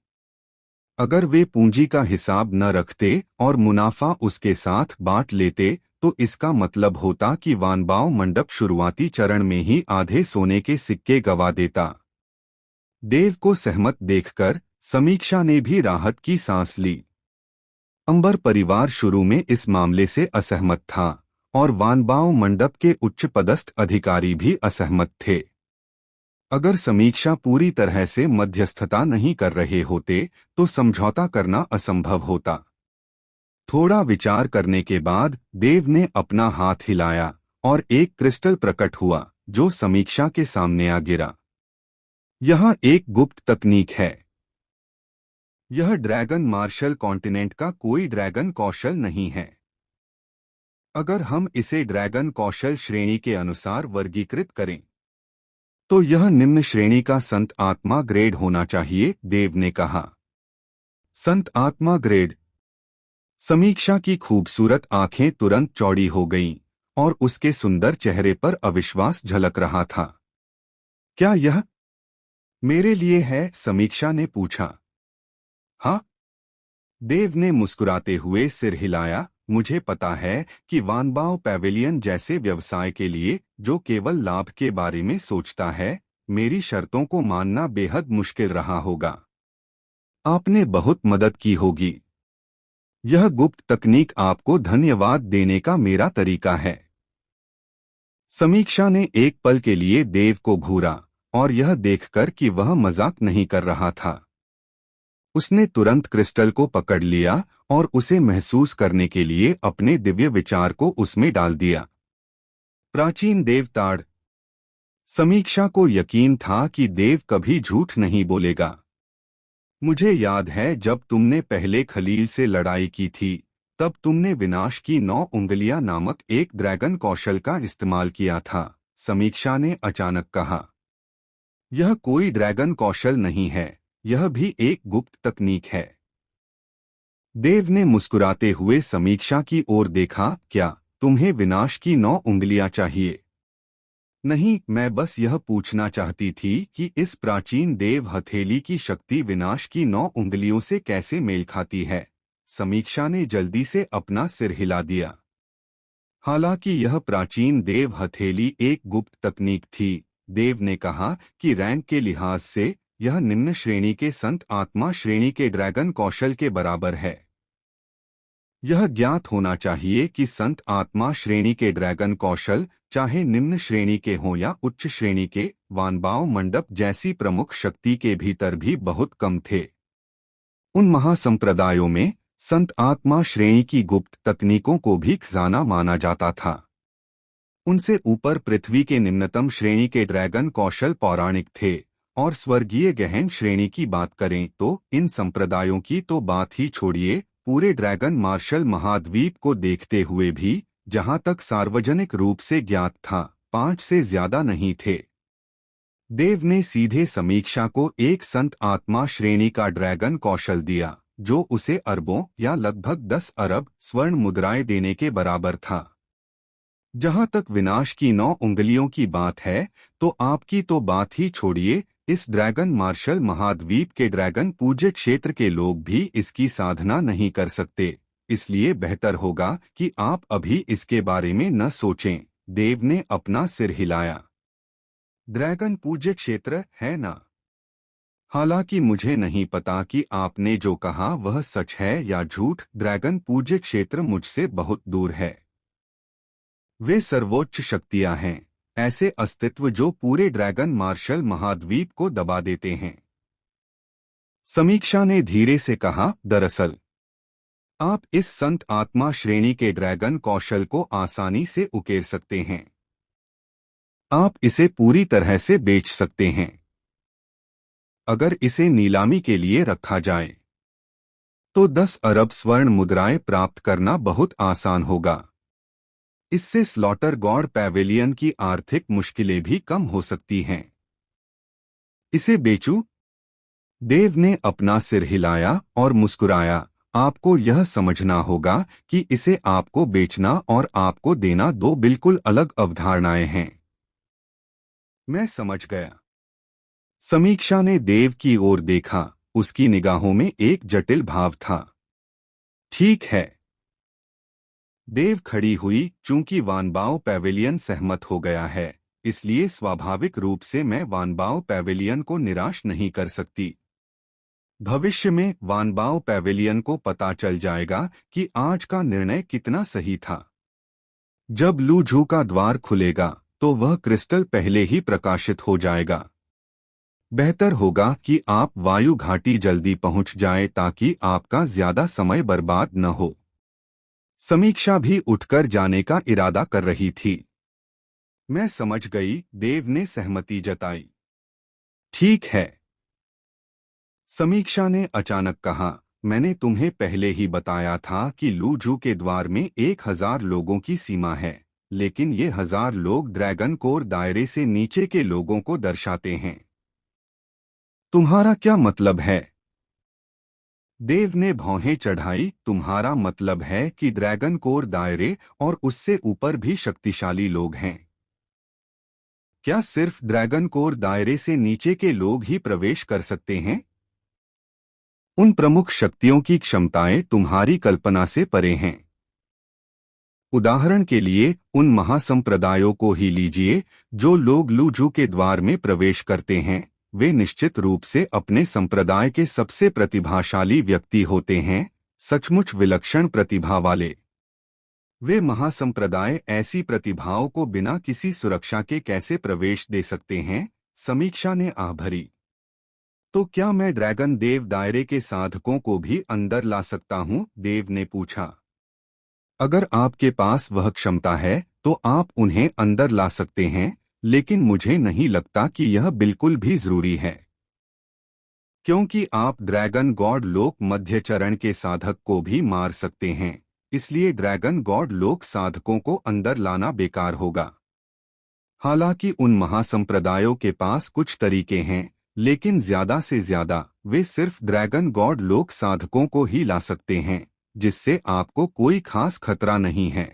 अगर वे पूंजी का हिसाब न रखते और मुनाफा उसके साथ बांट लेते, तो इसका मतलब होता कि वानबाओ मंडप शुरुआती चरण में ही आधे सोने के सिक्के गंवा देता। देव को सहमत देखकर समीक्षा ने भी राहत की सांस ली। अंबर परिवार शुरू में इस मामले से असहमत था, और वानबाओ मंडप के उच्च पदस्थ अधिकारी भी असहमत थे। अगर समीक्षा पूरी तरह से मध्यस्थता नहीं कर रहे होते, तो समझौता करना असंभव होता। थोड़ा विचार करने के बाद देव ने अपना हाथ हिलाया और एक क्रिस्टल प्रकट हुआ, जो समीक्षा के सामने आ गिरा। यह एक गुप्त तकनीक है। यह ड्रैगन मार्शल कॉन्टिनेंट का कोई ड्रैगन कौशल नहीं है। अगर हम इसे ड्रैगन कौशल श्रेणी के अनुसार वर्गीकृत करें, तो यह निम्न श्रेणी का संत आत्मा ग्रेड होना चाहिए, देव ने कहा। संत आत्मा ग्रेड। समीक्षा की खूबसूरत आंखें तुरंत चौड़ी हो गईं, और उसके सुंदर चेहरे पर अविश्वास झलक रहा था। क्या यह मेरे लिए है? समीक्षा ने पूछा। हाँ, देव ने मुस्कुराते हुए सिर हिलाया। मुझे पता है कि वानबाओ पैवेलियन जैसे व्यवसाय के लिए, जो केवल लाभ के बारे में सोचता है, मेरी शर्तों को मानना बेहद मुश्किल रहा होगा। आपने बहुत मदद की होगी। यह गुप्त तकनीक आपको धन्यवाद देने का मेरा तरीका है। समीक्षा ने एक पल के लिए देव को घूरा, और यह देखकर कि वह मजाक नहीं कर रहा था, उसने तुरंत क्रिस्टल को पकड़ लिया और उसे महसूस करने के लिए अपने दिव्य विचार को उसमें डाल दिया। प्राचीन देवताड़। समीक्षा को यकीन था कि देव कभी झूठ नहीं बोलेगा। मुझे याद है जब तुमने पहले खलील से लड़ाई की थी, तब तुमने विनाश की 9 उंगलियां नामक एक ड्रैगन कौशल का इस्तेमाल किया था, समीक्षा ने अचानक कहा। यह कोई ड्रैगन कौशल नहीं है, यह भी एक गुप्त तकनीक है। देव ने मुस्कुराते हुए समीक्षा की ओर देखा। क्या तुम्हें विनाश की 9 उंगलियां चाहिए? नहीं, मैं बस यह पूछना चाहती थी कि इस प्राचीन देव हथेली की शक्ति विनाश की 9 उंगलियों से कैसे मेल खाती है। समीक्षा ने जल्दी से अपना सिर हिला दिया। हालांकि यह प्राचीन देव हथेली एक गुप्त तकनीक थी, देव ने कहा कि रैंक के लिहाज से यह निम्न श्रेणी के संत आत्मा श्रेणी के ड्रैगन कौशल के बराबर है। यह ज्ञात होना चाहिए कि संत आत्मा श्रेणी के ड्रैगन कौशल, चाहे निम्न श्रेणी के हों या उच्च श्रेणी के, वानबाओ मंडप जैसी प्रमुख शक्ति के भीतर भी बहुत कम थे। उन महासंप्रदायों में संत आत्मा श्रेणी की गुप्त तकनीकों को भी खजाना माना जाता था। उनसे ऊपर पृथ्वी के निम्नतम श्रेणी के ड्रैगन कौशल पौराणिक थे, और स्वर्गीय गहन श्रेणी की बात करें तो इन संप्रदायों की तो बात ही छोड़िए, पूरे ड्रैगन मार्शल महाद्वीप को देखते हुए भी, जहां तक सार्वजनिक रूप से ज्ञात था, 5 से ज्यादा नहीं थे। देव ने सीधे समीक्षा को एक संत आत्मा श्रेणी का ड्रैगन कौशल दिया, जो उसे अरबों या लगभग 10 अरब स्वर्ण मुद्राएं देने के बराबर था। जहां तक विनाश की 9 उंगलियों की बात है, तो आपकी तो बात ही छोड़िए, इस ड्रैगन मार्शल महाद्वीप के ड्रैगन पूज्य क्षेत्र के लोग भी इसकी साधना नहीं कर सकते, इसलिए बेहतर होगा कि आप अभी इसके बारे में न सोचें। देव ने अपना सिर हिलाया। ड्रैगन पूज्य क्षेत्र है ना? हालांकि मुझे नहीं पता कि आपने जो कहा वह सच है या झूठ। ड्रैगन पूज्य क्षेत्र मुझसे बहुत दूर है। वे सर्वोच्च शक्तियां हैं, ऐसे अस्तित्व जो पूरे ड्रैगन मार्शल महाद्वीप को दबा देते हैं। समीक्षा ने धीरे से कहा, दरअसल आप इस संत आत्मा श्रेणी के ड्रैगन कौशल को आसानी से उकेर सकते हैं। आप इसे पूरी तरह से बेच सकते हैं। अगर इसे नीलामी के लिए रखा जाए तो 10 अरब स्वर्ण मुद्राएं प्राप्त करना बहुत आसान होगा। इससे स्लॉटर गॉड पैवेलियन की आर्थिक मुश्किलें भी कम हो सकती हैं। इसे बेचूं? देव ने अपना सिर हिलाया और मुस्कुराया। आपको यह समझना होगा कि इसे आपको बेचना और आपको देना दो बिल्कुल अलग अवधारणाएं हैं। मैं समझ गया। समीक्षा ने देव की ओर देखा। उसकी निगाहों में एक जटिल भाव था। ठीक है। देव खड़ी हुई। चूंकि वानबाओ पैवेलियन सहमत हो गया है, इसलिए स्वाभाविक रूप से मैं वानबाओ पैवेलियन को निराश नहीं कर सकती। भविष्य में वानबाओ पैवेलियन को पता चल जाएगा कि आज का निर्णय कितना सही था। जब लूझू का द्वार खुलेगा तो वह क्रिस्टल पहले ही प्रकाशित हो जाएगा। बेहतर होगा कि आप वायु घाटी जल्दी पहुंच जाए ताकि आपका ज्यादा समय बर्बाद न हो। समीक्षा भी उठकर जाने का इरादा कर रही थी। मैं समझ गई। देव ने सहमति जताई। ठीक है। समीक्षा ने अचानक कहा, मैंने तुम्हें पहले ही बताया था कि लूजू के द्वार में 1000 लोगों की सीमा है, लेकिन ये 1000 लोग ड्रैगन कोर दायरे से नीचे के लोगों को दर्शाते हैं। तुम्हारा क्या मतलब है? देव ने भौहें चढ़ाई। तुम्हारा मतलब है कि ड्रैगन कोर दायरे और उससे ऊपर भी शक्तिशाली लोग हैं। क्या सिर्फ ड्रैगन कोर दायरे से नीचे के लोग ही प्रवेश कर सकते हैं? उन प्रमुख शक्तियों की क्षमताएं तुम्हारी कल्पना से परे हैं। उदाहरण के लिए उन महासंप्रदायों को ही लीजिए। जो लोग लूजू के द्वार में प्रवेश करते हैं, वे निश्चित रूप से अपने संप्रदाय के सबसे प्रतिभाशाली व्यक्ति होते हैं, सचमुच विलक्षण प्रतिभा वाले। वे महासंप्रदाय ऐसी प्रतिभाओं को बिना किसी सुरक्षा के कैसे प्रवेश दे सकते हैं? समीक्षा ने आह भरी। तो क्या मैं ड्रैगन देव दायरे के साधकों को भी अंदर ला सकता हूं? देव ने पूछा। अगर आपके पास वह क्षमता है तो आप उन्हें अंदर ला सकते हैं, लेकिन मुझे नहीं लगता कि यह बिल्कुल भी जरूरी है। क्योंकि आप ड्रैगन गॉड लोक मध्य चरण के साधक को भी मार सकते हैं, इसलिए ड्रैगन गॉड लोक साधकों को अंदर लाना बेकार होगा। हालांकि उन महासंप्रदायों के पास कुछ तरीके हैं, लेकिन ज्यादा से ज्यादा वे सिर्फ ड्रैगन गॉड लोक साधकों को ही ला सकते हैं, जिससे आपको कोई खास खतरा नहीं है।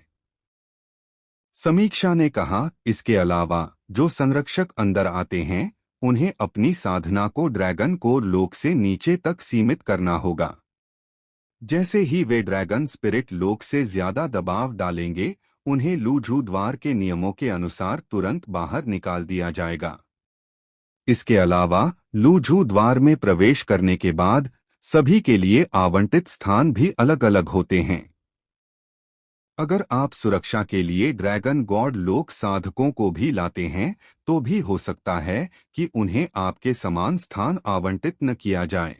समीक्षा ने कहा, इसके अलावा जो संरक्षक अंदर आते हैं, उन्हें अपनी साधना को ड्रैगन कोर लोक से नीचे तक सीमित करना होगा। जैसे ही वे ड्रैगन स्पिरिट लोक से ज्यादा दबाव डालेंगे, उन्हें लूझू द्वार के नियमों के अनुसार तुरंत बाहर निकाल दिया जाएगा। इसके अलावा लूझू द्वार में प्रवेश करने के बाद सभी के लिए आवंटित स्थान भी अलग अलग होते हैं। अगर आप सुरक्षा के लिए ड्रैगन गॉड लोक साधकों को भी लाते हैं, तो भी हो सकता है कि उन्हें आपके समान स्थान आवंटित न किया जाए।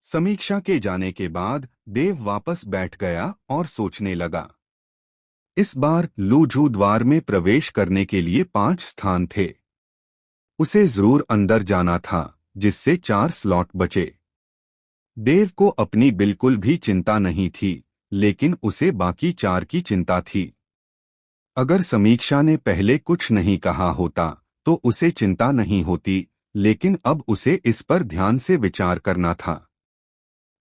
समीक्षा के जाने के बाद देव वापस बैठ गया और सोचने लगा। इस बार लूझू द्वार में प्रवेश करने के लिए 5 स्थान थे। उसे जरूर अंदर जाना था, जिससे 4 स्लॉट बचे। देव को अपनी बिल्कुल भी चिंता नहीं थी, लेकिन उसे बाकी 4 की चिंता थी। अगर समीक्षा ने पहले कुछ नहीं कहा होता तो उसे चिंता नहीं होती, लेकिन अब उसे इस पर ध्यान से विचार करना था।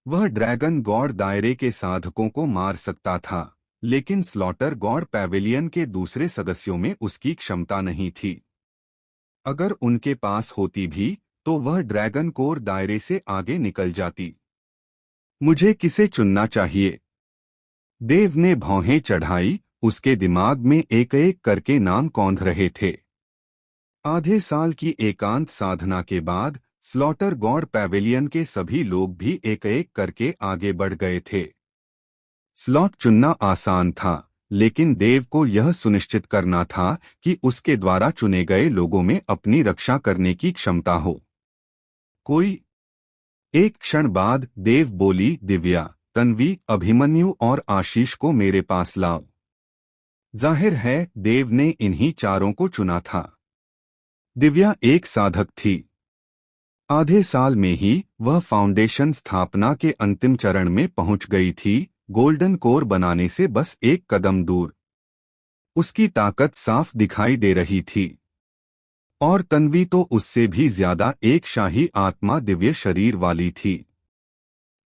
वह ड्रैगन गॉड दायरे के साधकों को मार सकता था, लेकिन स्लॉटर गॉड पैवेलियन के दूसरे सदस्यों में उसकी क्षमता नहीं थी। अगर उनके पास होती भी तो वह ड्रैगन कोर दायरे से आगे निकल जाती। मुझे किसे चुनना चाहिए? देव ने भौहें चढ़ाई। उसके दिमाग में एक एक करके नाम कौंध रहे थे। आधे साल की एकांत साधना के बाद स्लॉटर गॉड पैवेलियन के सभी लोग भी एक एक करके आगे बढ़ गए थे। स्लॉट चुनना आसान था, लेकिन देव को यह सुनिश्चित करना था कि उसके द्वारा चुने गए लोगों में अपनी रक्षा करने की क्षमता हो। कोई एक क्षण बाद देव बोली, दिव्या, तन्वी, अभिमन्यु और आशीष को मेरे पास लाओ। जाहिर है देव ने इन्हीं चारों को चुना था। दिव्या एक साधक थी। आधे साल में ही वह फाउंडेशन स्थापना के अंतिम चरण में पहुंच गई थी, गोल्डन कोर बनाने से बस एक कदम दूर। उसकी ताकत साफ दिखाई दे रही थी। और तन्वी तो उससे भी ज्यादा एक शाही आत्मा दिव्य शरीर वाली थी।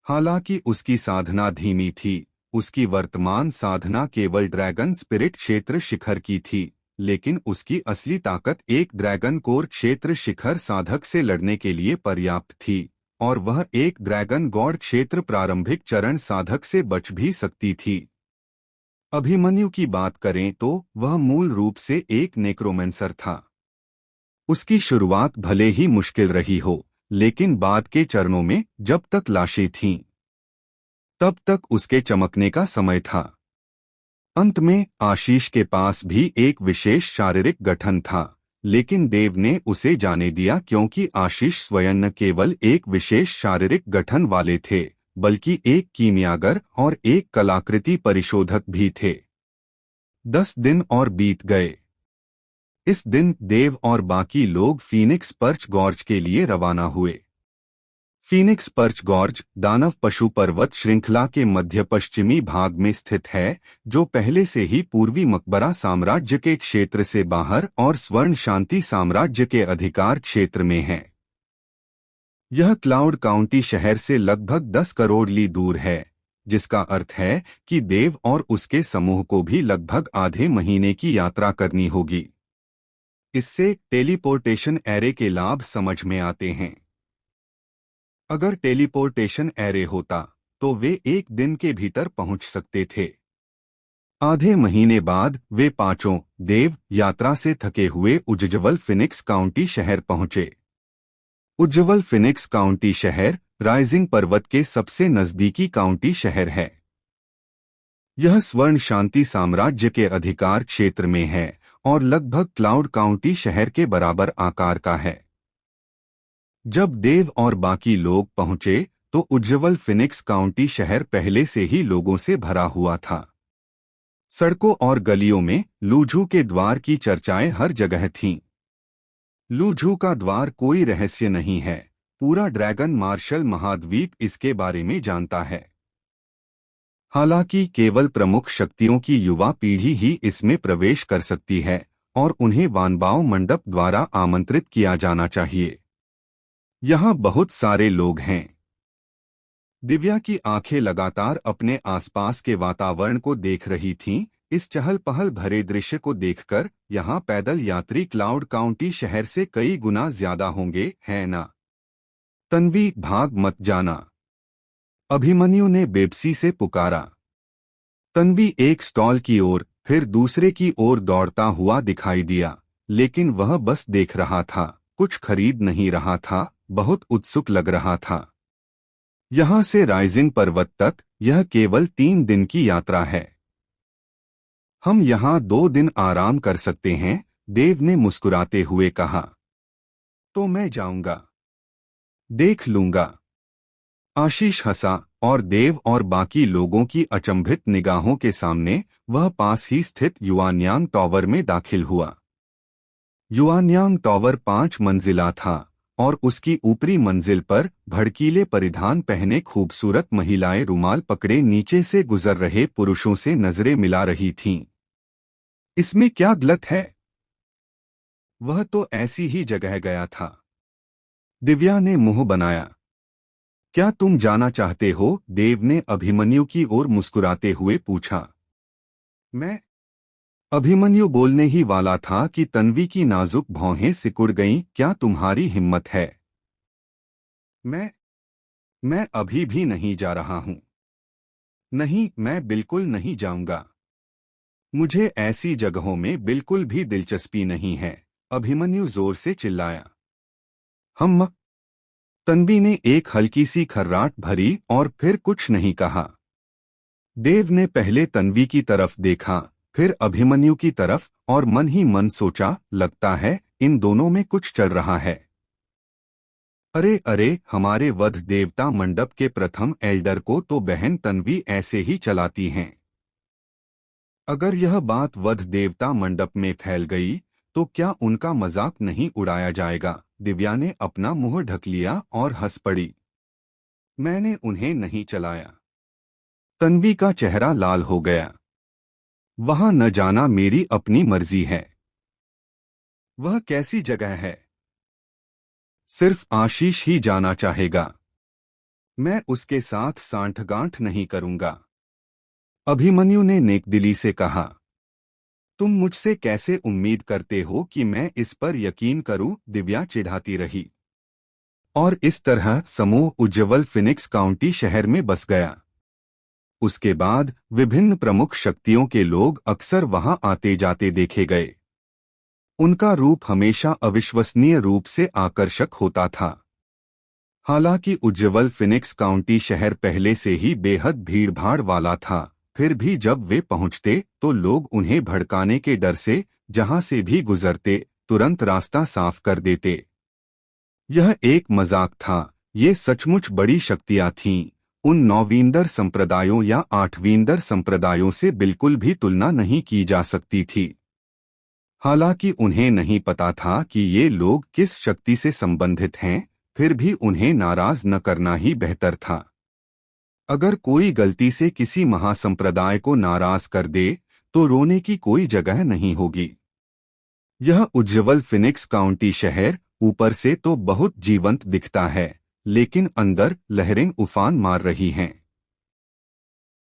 हालांकि उसकी साधना धीमी थी, उसकी वर्तमान साधना केवल ड्रैगन स्पिरिट क्षेत्र शिखर की थी, लेकिन उसकी असली ताकत एक ड्रैगन कोर क्षेत्र शिखर साधक से लड़ने के लिए पर्याप्त थी, और वह एक ड्रैगन गॉड क्षेत्र प्रारंभिक चरण साधक से बच भी सकती थी। अभिमन्यु की बात करें तो वह मूल रूप से एक नेक्रोमेंसर था। उसकी शुरुआत भले ही मुश्किल रही हो, लेकिन बाद के चरणों में जब तक लाशें थीं, तब तक उसके चमकने का समय था। अंत में आशीष के पास भी एक विशेष शारीरिक गठन था, लेकिन देव ने उसे जाने दिया क्योंकि आशीष स्वयं न केवल एक विशेष शारीरिक गठन वाले थे, बल्कि एक कीमियागर और एक कलाकृति परिशोधक भी थे। 10 दिन और बीत गए। इस दिन देव और बाकी लोग फीनिक्स पर्च गॉर्ज के लिए रवाना हुए। फीनिक्स पर्च गॉर्ज दानव पशु पर्वत श्रृंखला के मध्य पश्चिमी भाग में स्थित है, जो पहले से ही पूर्वी मकबरा साम्राज्य के क्षेत्र से बाहर और स्वर्ण शांति साम्राज्य के अधिकार क्षेत्र में है। यह क्लाउड काउंटी शहर से लगभग 10 करोड़ ली दूर है, जिसका अर्थ है कि देव और उसके समूह को भी लगभग आधे महीने की यात्रा करनी होगी। इससे टेलीपोर्टेशन एरे के लाभ समझ में आते हैं। अगर टेलीपोर्टेशन एरे होता तो वे एक दिन के भीतर पहुंच सकते थे। आधे महीने बाद वे पांचों देव यात्रा से थके हुए उज्जवल फिनिक्स काउंटी शहर पहुंचे। उज्जवल फिनिक्स काउंटी शहर राइजिंग पर्वत के सबसे नजदीकी काउंटी शहर है। यह स्वर्ण शांति साम्राज्य के अधिकार क्षेत्र में है और लगभग क्लाउड काउंटी शहर के बराबर आकार का है। जब देव और बाकी लोग पहुंचे तो उज्जवल फिनिक्स काउंटी शहर पहले से ही लोगों से भरा हुआ था। सड़कों और गलियों में लूझू के द्वार की चर्चाएं हर जगह थीं। लूझू का द्वार कोई रहस्य नहीं है, पूरा ड्रैगन मार्शल महाद्वीप इसके बारे में जानता है। हालांकि केवल प्रमुख शक्तियों की युवा पीढ़ी ही इसमें प्रवेश कर सकती है और उन्हें वानबाओ मंडप द्वारा आमंत्रित किया जाना चाहिए। यहाँ बहुत सारे लोग हैं। दिव्या की आंखें लगातार अपने आसपास के वातावरण को देख रही थीं। इस चहल पहल भरे दृश्य को देखकर यहाँ पैदल यात्री क्लाउड काउंटी शहर से कई गुना ज्यादा होंगे, है ना? तन्वी, भाग मत जाना, अभिमन्यु ने बेबसी से पुकारा। तन्वी एक स्टॉल की ओर फिर दूसरे की ओर दौड़ता हुआ दिखाई दिया, लेकिन वह बस देख रहा था, कुछ खरीद नहीं रहा था, बहुत उत्सुक लग रहा था। यहाँ से राइजिंग पर्वत तक यह केवल 3 दिन की यात्रा है। हम यहाँ 2 दिन आराम कर सकते हैं, देव ने मुस्कुराते हुए कहा। तो मैं जाऊंगा, देख लूंगा। आशीष हंसा और देव और बाकी लोगों की अचंभित निगाहों के सामने वह पास ही स्थित युआनयांग टावर में दाखिल हुआ। युआनयांग टावर 5 मंजिला था और उसकी ऊपरी मंजिल पर भड़कीले परिधान पहने खूबसूरत महिलाएं रुमाल पकड़े नीचे से गुजर रहे पुरुषों से नजरें मिला रही थीं। इसमें क्या गलत है? वह तो ऐसी ही जगह गया था। दिव्या ने मुंह बनाया। क्या तुम जाना चाहते हो? देव ने अभिमन्यु की ओर मुस्कुराते हुए पूछा। मैं? अभिमन्यु बोलने ही वाला था कि तन्वी की नाजुक भौहें सिकुड़ गईं। क्या तुम्हारी हिम्मत है? मैं अभी भी नहीं जा रहा हूं। नहीं, मैं बिल्कुल नहीं जाऊंगा। मुझे ऐसी जगहों में बिल्कुल भी दिलचस्पी नहीं है। अभिमन्यु जोर से चिल्लाया। हम। तन्वी ने एक हल्की सी खर्राट भरी और फिर कुछ नहीं कहा। देव ने पहले तन्वी की तरफ देखा, फिर अभिमन्यु की तरफ, और मन ही मन सोचा, लगता है इन दोनों में कुछ चल रहा है। अरे अरे, हमारे वध देवता मंडप के प्रथम एल्डर को तो बहन तन्वी ऐसे ही चलाती हैं। अगर यह बात वध देवता मंडप में फैल गई तो क्या उनका मजाक नहीं उड़ाया जाएगा? दिव्या ने अपना मुंह ढक लिया और हंस पड़ी। मैंने उन्हें नहीं चलाया। तन्वी का चेहरा लाल हो गया। वहां न जाना मेरी अपनी मर्जी है। वह कैसी जगह है? सिर्फ आशीष ही जाना चाहेगा। मैं उसके साथ सांठगांठ नहीं करूंगा। अभिमन्यु ने नेकदिली से कहा। तुम मुझसे कैसे उम्मीद करते हो कि मैं इस पर यकीन करूं? दिव्या चिढ़ाती रही। और इस तरह समूह उज्ज्वल फिनिक्स काउंटी शहर में बस गया। उसके बाद विभिन्न प्रमुख शक्तियों के लोग अक्सर वहां आते जाते देखे गए। उनका रूप हमेशा अविश्वसनीय रूप से आकर्षक होता था। हालांकि उज्ज्वल फिनिक्स काउंटी शहर पहले से ही बेहद भीड़भाड़ वाला था, फिर भी जब वे पहुंचते तो लोग उन्हें भड़काने के डर से जहां से भी गुजरते तुरंत रास्ता साफ कर देते। यह एक मजाक था। ये सचमुच बड़ी शक्तियां थीं। उन नौवींदर संप्रदायों या आठवींदर संप्रदायों से बिल्कुल भी तुलना नहीं की जा सकती थी। हालांकि उन्हें नहीं पता था कि ये लोग किस शक्ति से संबंधित हैं, फिर भी उन्हें नाराज न करना ही बेहतर था। अगर कोई गलती से किसी महासंप्रदाय को नाराज कर दे तो रोने की कोई जगह नहीं होगी। यह उज्ज्वल फिनिक्स काउंटी शहर ऊपर से तो बहुत जीवंत दिखता है, लेकिन अंदर लहरें उफान मार रही हैं।